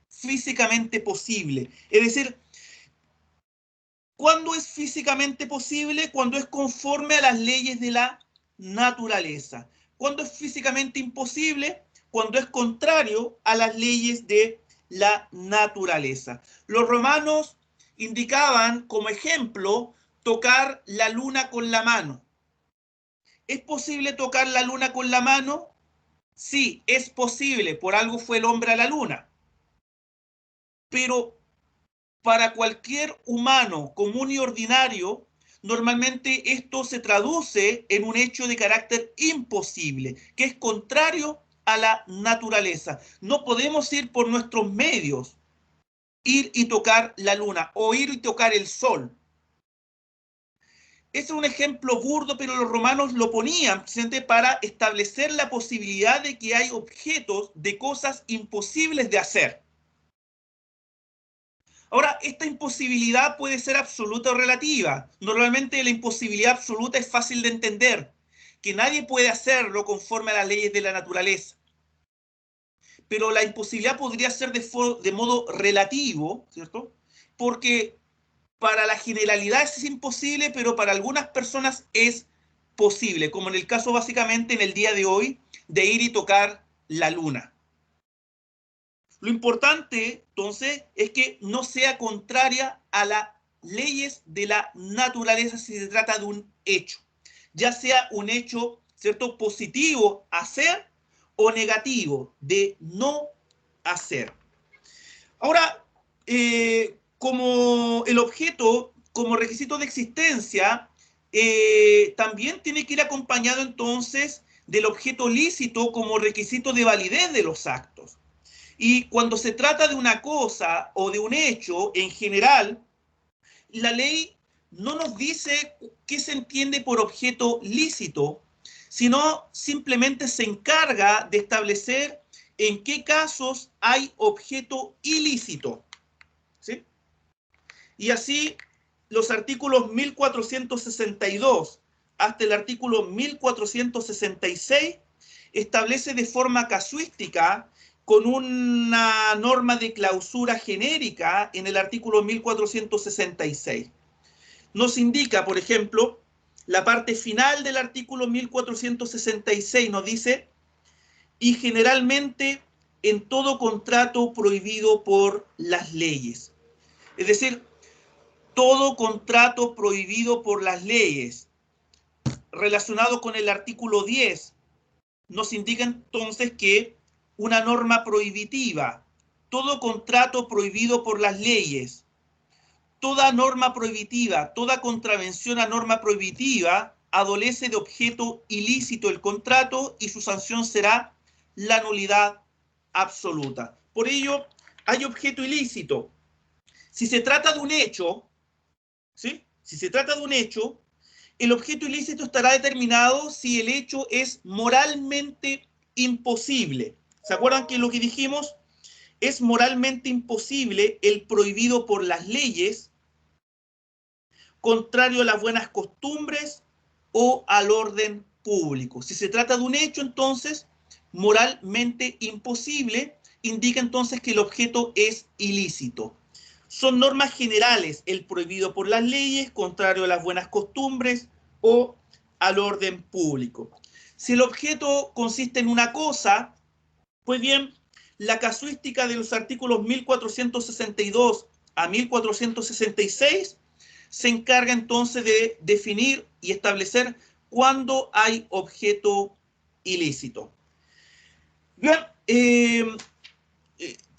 Físicamente posible. Es decir, ¿cuándo es físicamente posible? Cuando es conforme a las leyes de la naturaleza. ¿Cuándo es físicamente imposible? Cuando es contrario a las leyes de la naturaleza. Los romanos indicaban como ejemplo tocar la luna con la mano. ¿Es posible tocar la luna con la mano? Sí, es posible, por algo fue el hombre a la luna. Pero para cualquier humano común y ordinario, normalmente esto se traduce en un hecho de carácter imposible, que es contrario a la naturaleza. No podemos ir por nuestros medios, ir y tocar la luna o ir y tocar el sol. Ese es un ejemplo burdo, pero los romanos lo ponían para establecer la posibilidad de que hay objetos de cosas imposibles de hacer. Ahora, esta imposibilidad puede ser absoluta o relativa. Normalmente la imposibilidad absoluta es fácil de entender, que nadie puede hacerlo conforme a las leyes de la naturaleza. Pero la imposibilidad podría ser de modo relativo, ¿cierto? Porque para la generalidad es imposible, pero para algunas personas es posible, como en el caso básicamente en el día de hoy de ir y tocar la luna. Lo importante, entonces, es que no sea contraria a las leyes de la naturaleza si se trata de un hecho, ya sea un hecho, ¿cierto?, positivo, hacer, o negativo, de no hacer. Ahora, como el objeto, como requisito de existencia, también tiene que ir acompañado entonces del objeto lícito como requisito de validez de los actos. Y cuando se trata de una cosa o de un hecho en general, la ley no nos dice qué se entiende por objeto lícito, sino simplemente se encarga de establecer en qué casos hay objeto ilícito. ¿Sí? Y así los artículos 1462 hasta el artículo 1466 establece de forma casuística con una norma de clausura genérica en el artículo 1466. Nos indica, por ejemplo, la parte final del artículo 1466 nos dice: y generalmente en todo contrato prohibido por las leyes. Es decir, todo contrato prohibido por las leyes relacionado con el artículo 10 nos indica entonces que una norma prohibitiva, todo contrato prohibido por las leyes, toda norma prohibitiva, toda contravención a norma prohibitiva adolece de objeto ilícito el contrato y su sanción será la nulidad absoluta. Por ello, hay objeto ilícito. Si se trata de un hecho, ¿sí? Si se trata de un hecho, el objeto ilícito estará determinado si el hecho es moralmente imposible. ¿Se acuerdan que lo que dijimos? Es moralmente imposible el prohibido por las leyes, contrario a las buenas costumbres o al orden público. Si se trata de un hecho, entonces, moralmente imposible, indica entonces que el objeto es ilícito. Son normas generales, el prohibido por las leyes, contrario a las buenas costumbres o al orden público. Si el objeto consiste en una cosa, pues bien, la casuística de los artículos 1462 a 1466 se encarga entonces de definir y establecer cuándo hay objeto ilícito. Bien,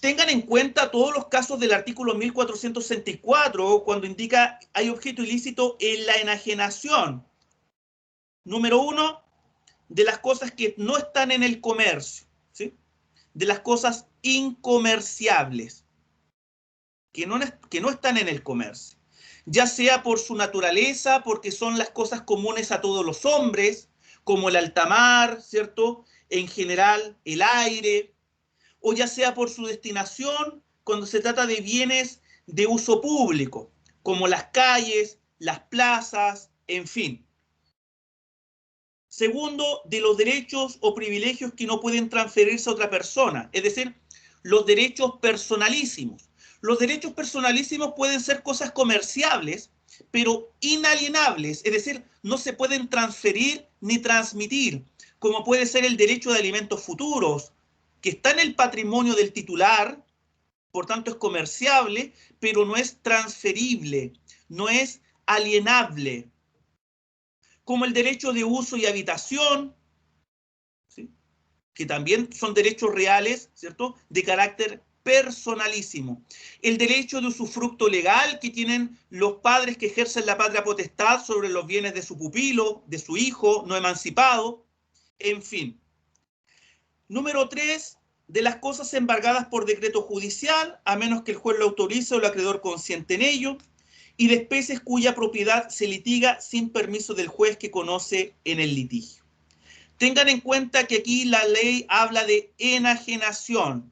tengan en cuenta todos los casos del artículo 1464 cuando indica hay objeto ilícito en la enajenación. Número 1, de las cosas que no están en el comercio, ¿sí? De las cosas incomerciables, que no están en el comercio, ya sea por su naturaleza, porque son las cosas comunes a todos los hombres, como el alta mar, ¿cierto? En general, el aire, o ya sea por su destinación, cuando se trata de bienes de uso público, como las calles, las plazas, en fin. Segundo, de los derechos o privilegios que no pueden transferirse a otra persona, es decir, los derechos personalísimos. Los derechos personalísimos pueden ser cosas comerciables, pero inalienables, es decir, no se pueden transferir ni transmitir, como puede ser el derecho de alimentos futuros, que está en el patrimonio del titular, por tanto es comerciable, pero no es transferible, no es alienable, como el derecho de uso y habitación, ¿sí? Que también son derechos reales, ¿cierto?, de carácter personalísimo. El derecho de usufructo legal que tienen los padres que ejercen la patria potestad sobre los bienes de su pupilo, de su hijo no emancipado, en fin. Número 3, de las cosas embargadas por decreto judicial, a menos que el juez lo autorice o el acreedor consiente en ello, y de especies cuya propiedad se litiga sin permiso del juez que conoce en el litigio. Tengan en cuenta que aquí la ley habla de enajenación.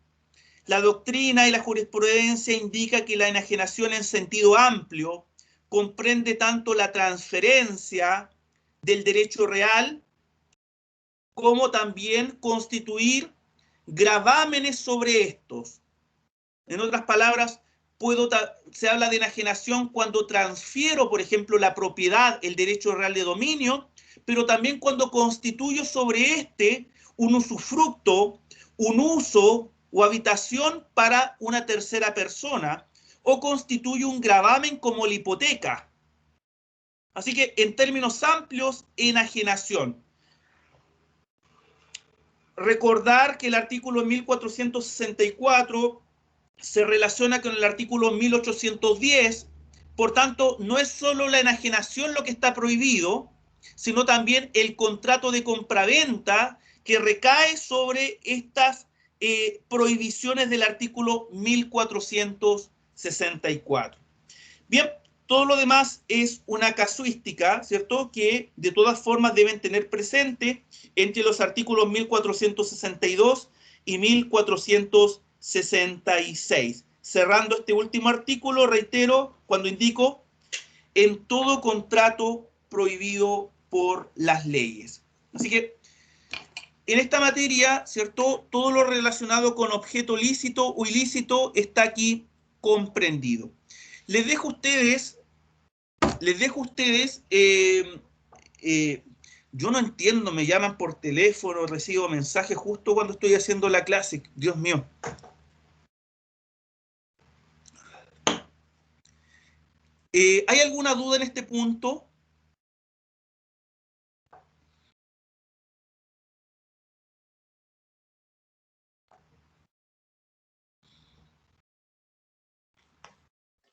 La doctrina y la jurisprudencia indica que la enajenación en sentido amplio comprende tanto la transferencia del derecho real como también constituir gravámenes sobre estos. En otras palabras, se habla de enajenación cuando transfiero, por ejemplo, la propiedad, el derecho real de dominio, pero también cuando constituyo sobre este un usufructo, un uso o habitación para una tercera persona, o constituye un gravamen como la hipoteca. Así que, en términos amplios, enajenación. Recordar que el artículo 1464 se relaciona con el artículo 1810, por tanto, no es solo la enajenación lo que está prohibido, sino también el contrato de compraventa que recae sobre estas prohibiciones del artículo 1464. Bien, todo lo demás es una casuística, ¿cierto?, que de todas formas deben tener presente entre los artículos 1462 y 1466. Cerrando este último artículo, reitero, cuando indico en todo contrato prohibido por las leyes. Así que, en esta materia, ¿cierto?, todo lo relacionado con objeto lícito o ilícito está aquí comprendido. Les dejo a ustedes, yo no entiendo, me llaman por teléfono, recibo mensajes justo cuando estoy haciendo la clase, Dios mío. ¿Hay alguna duda en este punto?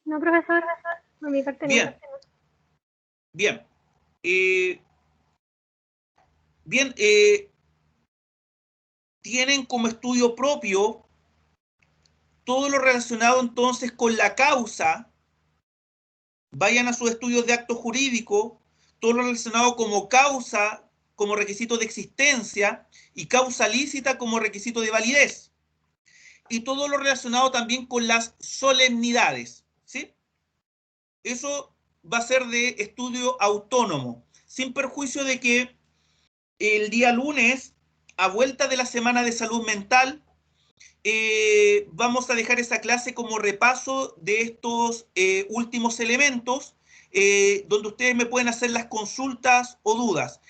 No, profesor, por mi parte Bien. no. Bien. Tienen como estudio propio todo lo relacionado entonces con la causa. Vayan a sus estudios de acto jurídico, todo lo relacionado como causa, como requisito de existencia, y causa lícita como requisito de validez. Y todo lo relacionado también con las solemnidades, ¿sí? Eso va a ser de estudio autónomo, sin perjuicio de que el día lunes, a vuelta de la Semana de Salud Mental, vamos a dejar esa clase como repaso de estos últimos elementos, donde ustedes me pueden hacer las consultas o dudas,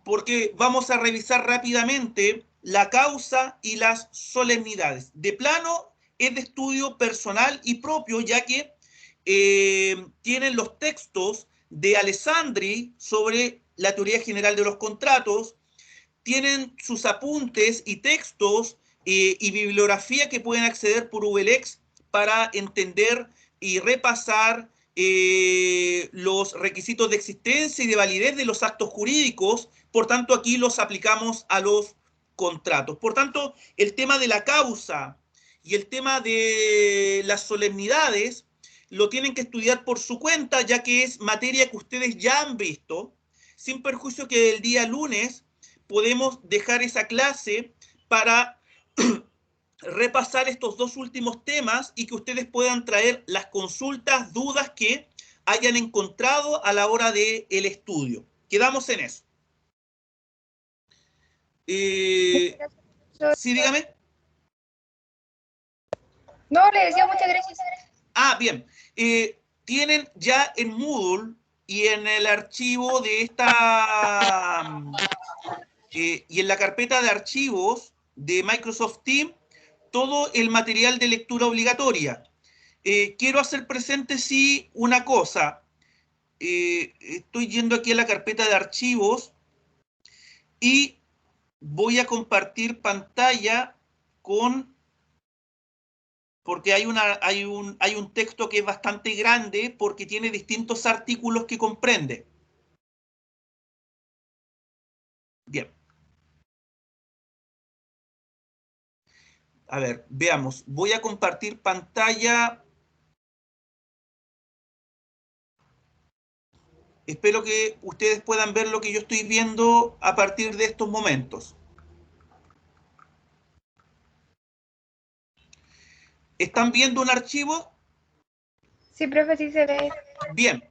porque vamos a revisar rápidamente la causa y las solemnidades. De plano, es de estudio personal y propio, ya que tienen los textos de Alessandri sobre la teoría general de los contratos, tienen sus apuntes y textos y bibliografía que pueden acceder por VLEX para entender y repasar los requisitos de existencia y de validez de los actos jurídicos. Por tanto, aquí los aplicamos a los contratos. Por tanto, el tema de la causa y el tema de las solemnidades lo tienen que estudiar por su cuenta, ya que es materia que ustedes ya han visto, sin perjuicio que el día lunes podemos dejar esa clase para repasar estos dos últimos temas y que ustedes puedan traer las consultas, dudas que hayan encontrado a la hora del estudio. Quedamos en eso. Sí, dígame. No, le decía muchas gracias. Bien. Tienen ya en Moodle y en el archivo de esta... y en la carpeta de archivos de Microsoft Teams, todo el material de lectura obligatoria. Quiero hacer presente, sí, una cosa. Estoy yendo aquí a la carpeta de archivos y voy a compartir pantalla con... porque hay un texto que es bastante grande porque tiene distintos artículos que comprende. Bien. A ver, veamos. Voy a compartir pantalla. Espero que ustedes puedan ver lo que yo estoy viendo a partir de estos momentos. ¿Están viendo un archivo? Sí, profe, sí se ve. Bien.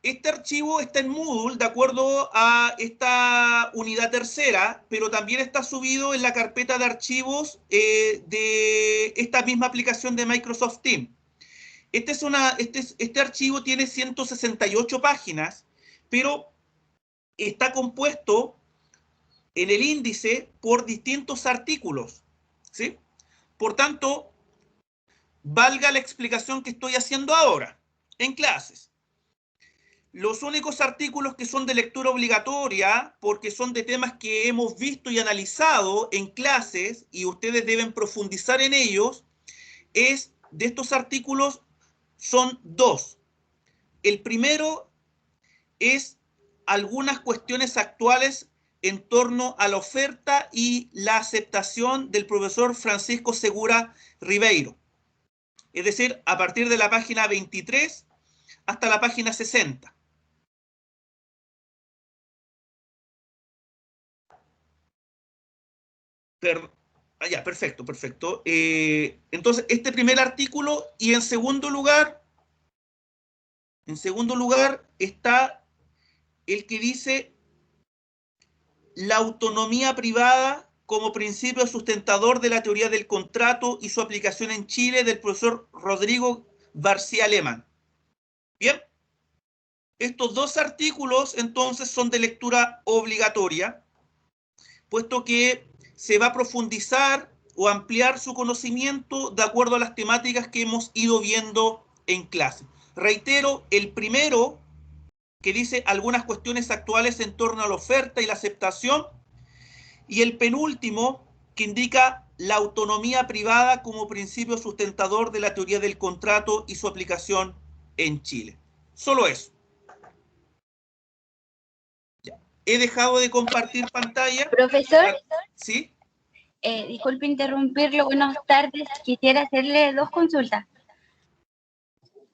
Este archivo está en Moodle de acuerdo a esta unidad tercera, pero también está subido en la carpeta de archivos de esta misma aplicación de Microsoft Teams. Este archivo tiene 168 páginas, pero está compuesto en el índice por distintos artículos, ¿sí? Por tanto, valga la explicación que estoy haciendo ahora, en clases. Los únicos artículos que son de lectura obligatoria, porque son de temas que hemos visto y analizado en clases, y ustedes deben profundizar en ellos, es de estos artículos son dos. El primero es algunas cuestiones actuales en torno a la oferta y la aceptación del profesor Francisco Segura Ribeiro. Es decir, a partir de la página 23 hasta la página 60. Ya, perfecto, perfecto. Entonces, este primer artículo, y en segundo lugar está el que dice la autonomía privada como principio sustentador de la teoría del contrato y su aplicación en Chile, del profesor Rodrigo García Alemán. Bien, estos dos artículos entonces son de lectura obligatoria, puesto que se va a profundizar o ampliar su conocimiento de acuerdo a las temáticas que hemos ido viendo en clase. Reitero, el primero, que dice algunas cuestiones actuales en torno a la oferta y la aceptación, y el penúltimo, que indica la autonomía privada como principio sustentador de la teoría del contrato y su aplicación en Chile. Solo eso. Ya. He dejado de compartir pantalla. Profesor, ¿Sí? Disculpe interrumpirlo, buenas tardes. Quisiera hacerle dos consultas.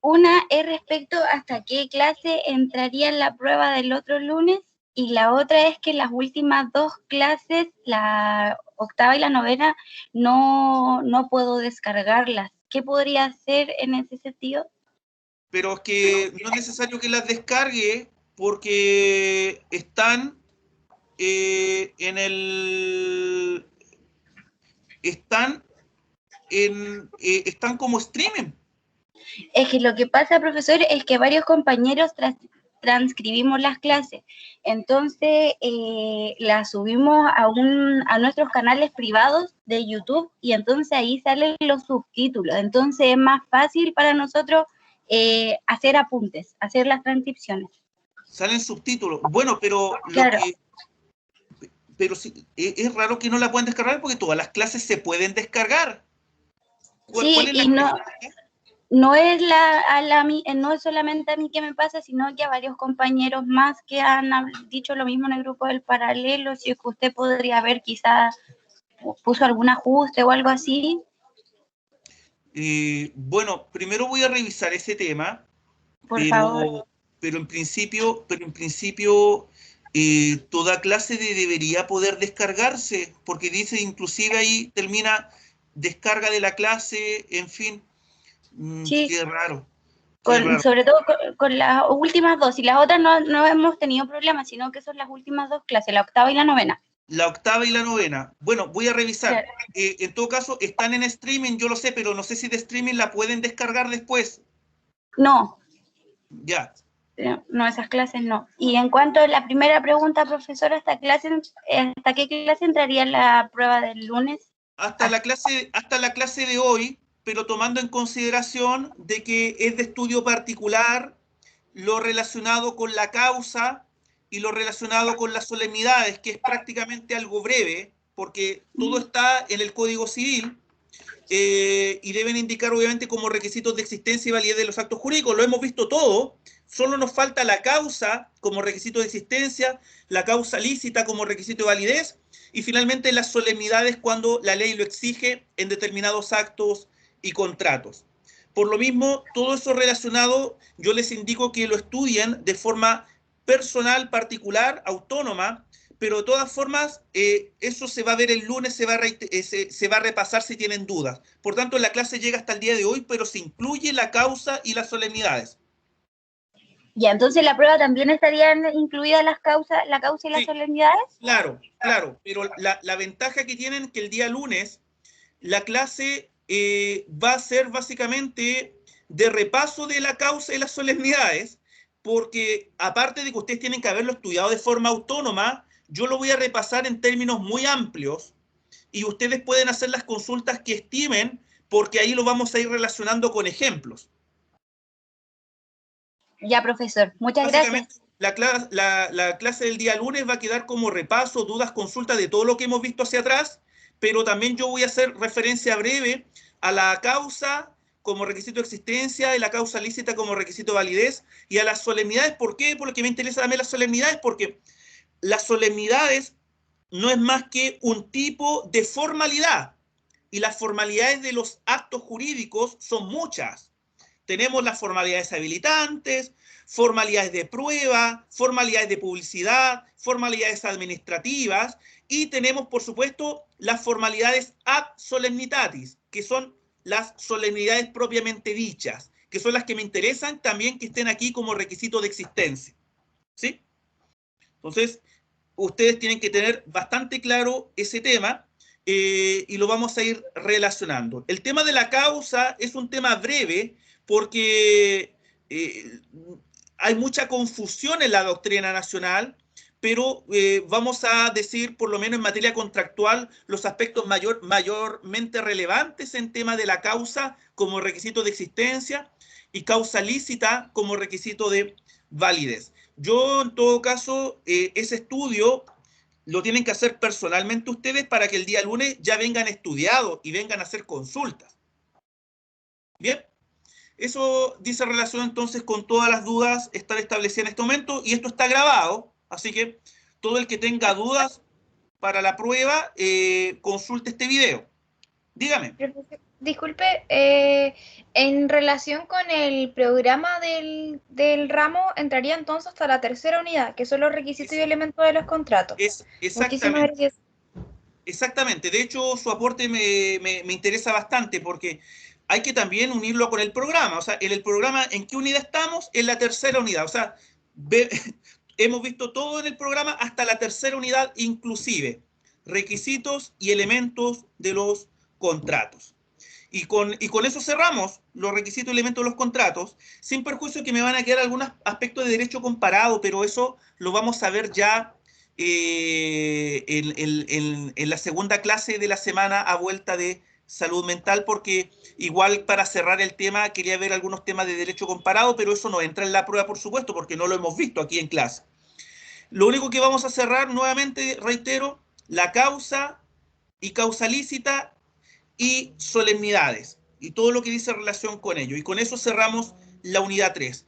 Una es respecto hasta qué clase entraría en la prueba del otro lunes, y la otra es que las últimas dos clases, la octava y la novena, no puedo descargarlas. ¿Qué podría hacer en ese sentido? Pero es que no es necesario que las descargue porque están están como streaming. Es que lo que pasa, profesor, es que varios compañeros transcribimos las clases, entonces las subimos a nuestros canales privados de YouTube, y entonces ahí salen los subtítulos, entonces es más fácil para nosotros hacer apuntes, hacer las transcripciones. Salen subtítulos. Bueno, pero claro. Pero sí, es raro que no la puedan descargar porque todas las clases se pueden descargar. ¿Cuál es la no es no es solamente a mí que me pasa, sino que a varios compañeros más que han dicho lo mismo en el grupo del paralelo. Si es que usted podría ver, quizás puso algún ajuste o algo así. Bueno, primero voy a revisar ese tema. Por favor. Pero en principio toda clase debería poder descargarse, porque dice, inclusive ahí termina descarga de la clase, en fin. Sí. Qué raro. Sobre todo con las últimas dos, y las otras no hemos tenido problemas, sino que son las últimas dos clases, la octava y la novena. La octava y la novena. Bueno, voy a revisar. Claro. En todo caso, están en streaming, yo lo sé, pero no sé si de streaming la pueden descargar después. No. Ya. No, esas clases no. Y en cuanto a la primera pregunta, profesora, ¿hasta qué clase entraría la prueba del lunes? Hasta la clase de hoy, pero tomando en consideración de que es de estudio particular lo relacionado con la causa y lo relacionado con las solemnidades, que es prácticamente algo breve, porque todo está en el Código Civil, y deben indicar obviamente como requisitos de existencia y validez de los actos jurídicos. Lo hemos visto todo, solo nos falta la causa como requisito de existencia, la causa lícita como requisito de validez, y finalmente las solemnidades cuando la ley lo exige en determinados actos y contratos. Por lo mismo, todo eso relacionado, yo les indico que lo estudien de forma personal, particular, autónoma, pero de todas formas, eso se va a ver el lunes, se va a repasar si tienen dudas. Por tanto, la clase llega hasta el día de hoy, pero se incluye la causa y las solemnidades. Ya, entonces la prueba también estarían incluidas la causa y las solemnidades. Claro, pero la ventaja que tienen es que el día lunes la clase va a ser básicamente de repaso de la causa y las solemnidades, porque aparte de que ustedes tienen que haberlo estudiado de forma autónoma, yo lo voy a repasar en términos muy amplios, y ustedes pueden hacer las consultas que estimen, porque ahí lo vamos a ir relacionando con ejemplos. Ya, profesor. Muchas gracias. La clase del día lunes va a quedar como repaso, dudas, consultas de todo lo que hemos visto hacia atrás, pero también yo voy a hacer referencia breve a la causa como requisito de existencia y la causa lícita como requisito de validez, y a las solemnidades. ¿Por qué? Porque me interesa también las solemnidades, porque las solemnidades no es más que un tipo de formalidad, y las formalidades de los actos jurídicos son muchas. Tenemos las formalidades habilitantes, formalidades de prueba, formalidades de publicidad, formalidades administrativas, y tenemos, por supuesto, las formalidades ad solemnitatis, que son las solemnidades propiamente dichas, que son las que me interesan también que estén aquí como requisito de existencia. ¿Sí? Entonces, ustedes tienen que tener bastante claro ese tema, y lo vamos a ir relacionando. El tema de la causa es un tema breve porque hay mucha confusión en la doctrina nacional, pero vamos a decir, por lo menos en materia contractual, los aspectos mayormente relevantes en tema de la causa como requisito de existencia y causa lícita como requisito de validez. Yo, en todo caso, ese estudio lo tienen que hacer personalmente ustedes para que el día lunes ya vengan estudiados y vengan a hacer consultas. Bien, eso dice relación entonces con todas las dudas están establecidas en este momento, y esto está grabado, así que todo el que tenga dudas para la prueba, consulte este video. Dígame. Profesor, disculpe, en relación con el programa del ramo, entraría entonces hasta la tercera unidad, que son los requisitos y elementos de los contratos. Muchísimas Exactamente. gracias. Exactamente. De hecho, su aporte me interesa bastante, porque hay que también unirlo con el programa. O sea, en el programa, ¿en qué unidad estamos? En la tercera unidad. O sea, hemos visto todo en el programa hasta la tercera unidad inclusive. Requisitos y elementos de los contratos. Y con eso cerramos los requisitos y elementos de los contratos, sin perjuicio que me van a quedar algunos aspectos de derecho comparado, pero eso lo vamos a ver ya en la segunda clase de la semana a vuelta de salud mental, porque igual para cerrar el tema quería ver algunos temas de derecho comparado, pero eso no entra en la prueba, por supuesto, porque no lo hemos visto aquí en clase. Lo único que vamos a cerrar nuevamente, reitero, la causa y causa lícita y solemnidades y todo lo que dice relación con ello. Y con eso cerramos la unidad 3.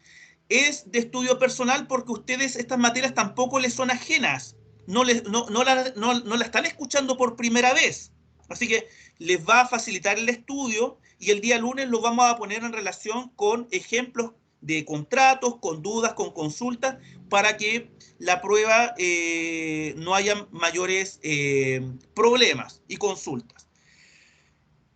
Es de estudio personal porque ustedes estas materias tampoco les son ajenas, no la están escuchando por primera vez. Así que les va a facilitar el estudio, y el día lunes lo vamos a poner en relación con ejemplos de contratos, con dudas, con consultas, para que la prueba no haya mayores problemas y consultas.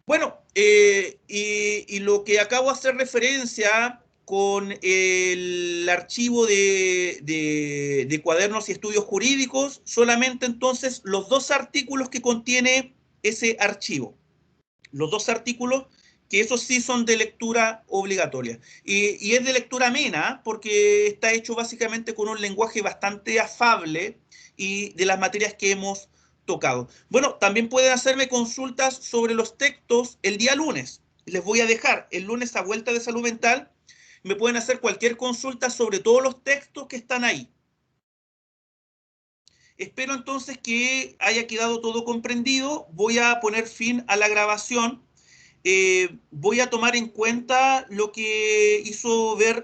Bueno, y lo que acabo de hacer referencia con el archivo de cuadernos y estudios jurídicos, solamente entonces los 2 artículos que contiene ese archivo. Los 2 artículos que esos sí son de lectura obligatoria. Y es de lectura amena, porque está hecho básicamente con un lenguaje bastante afable y de las materias que hemos tocado. Bueno, también pueden hacerme consultas sobre los textos el día lunes. Les voy a dejar el lunes a vuelta de salud mental. Me pueden hacer cualquier consulta sobre todos los textos que están ahí. Espero entonces que haya quedado todo comprendido. Voy a poner fin a la grabación. Voy a tomar en cuenta lo que hizo ver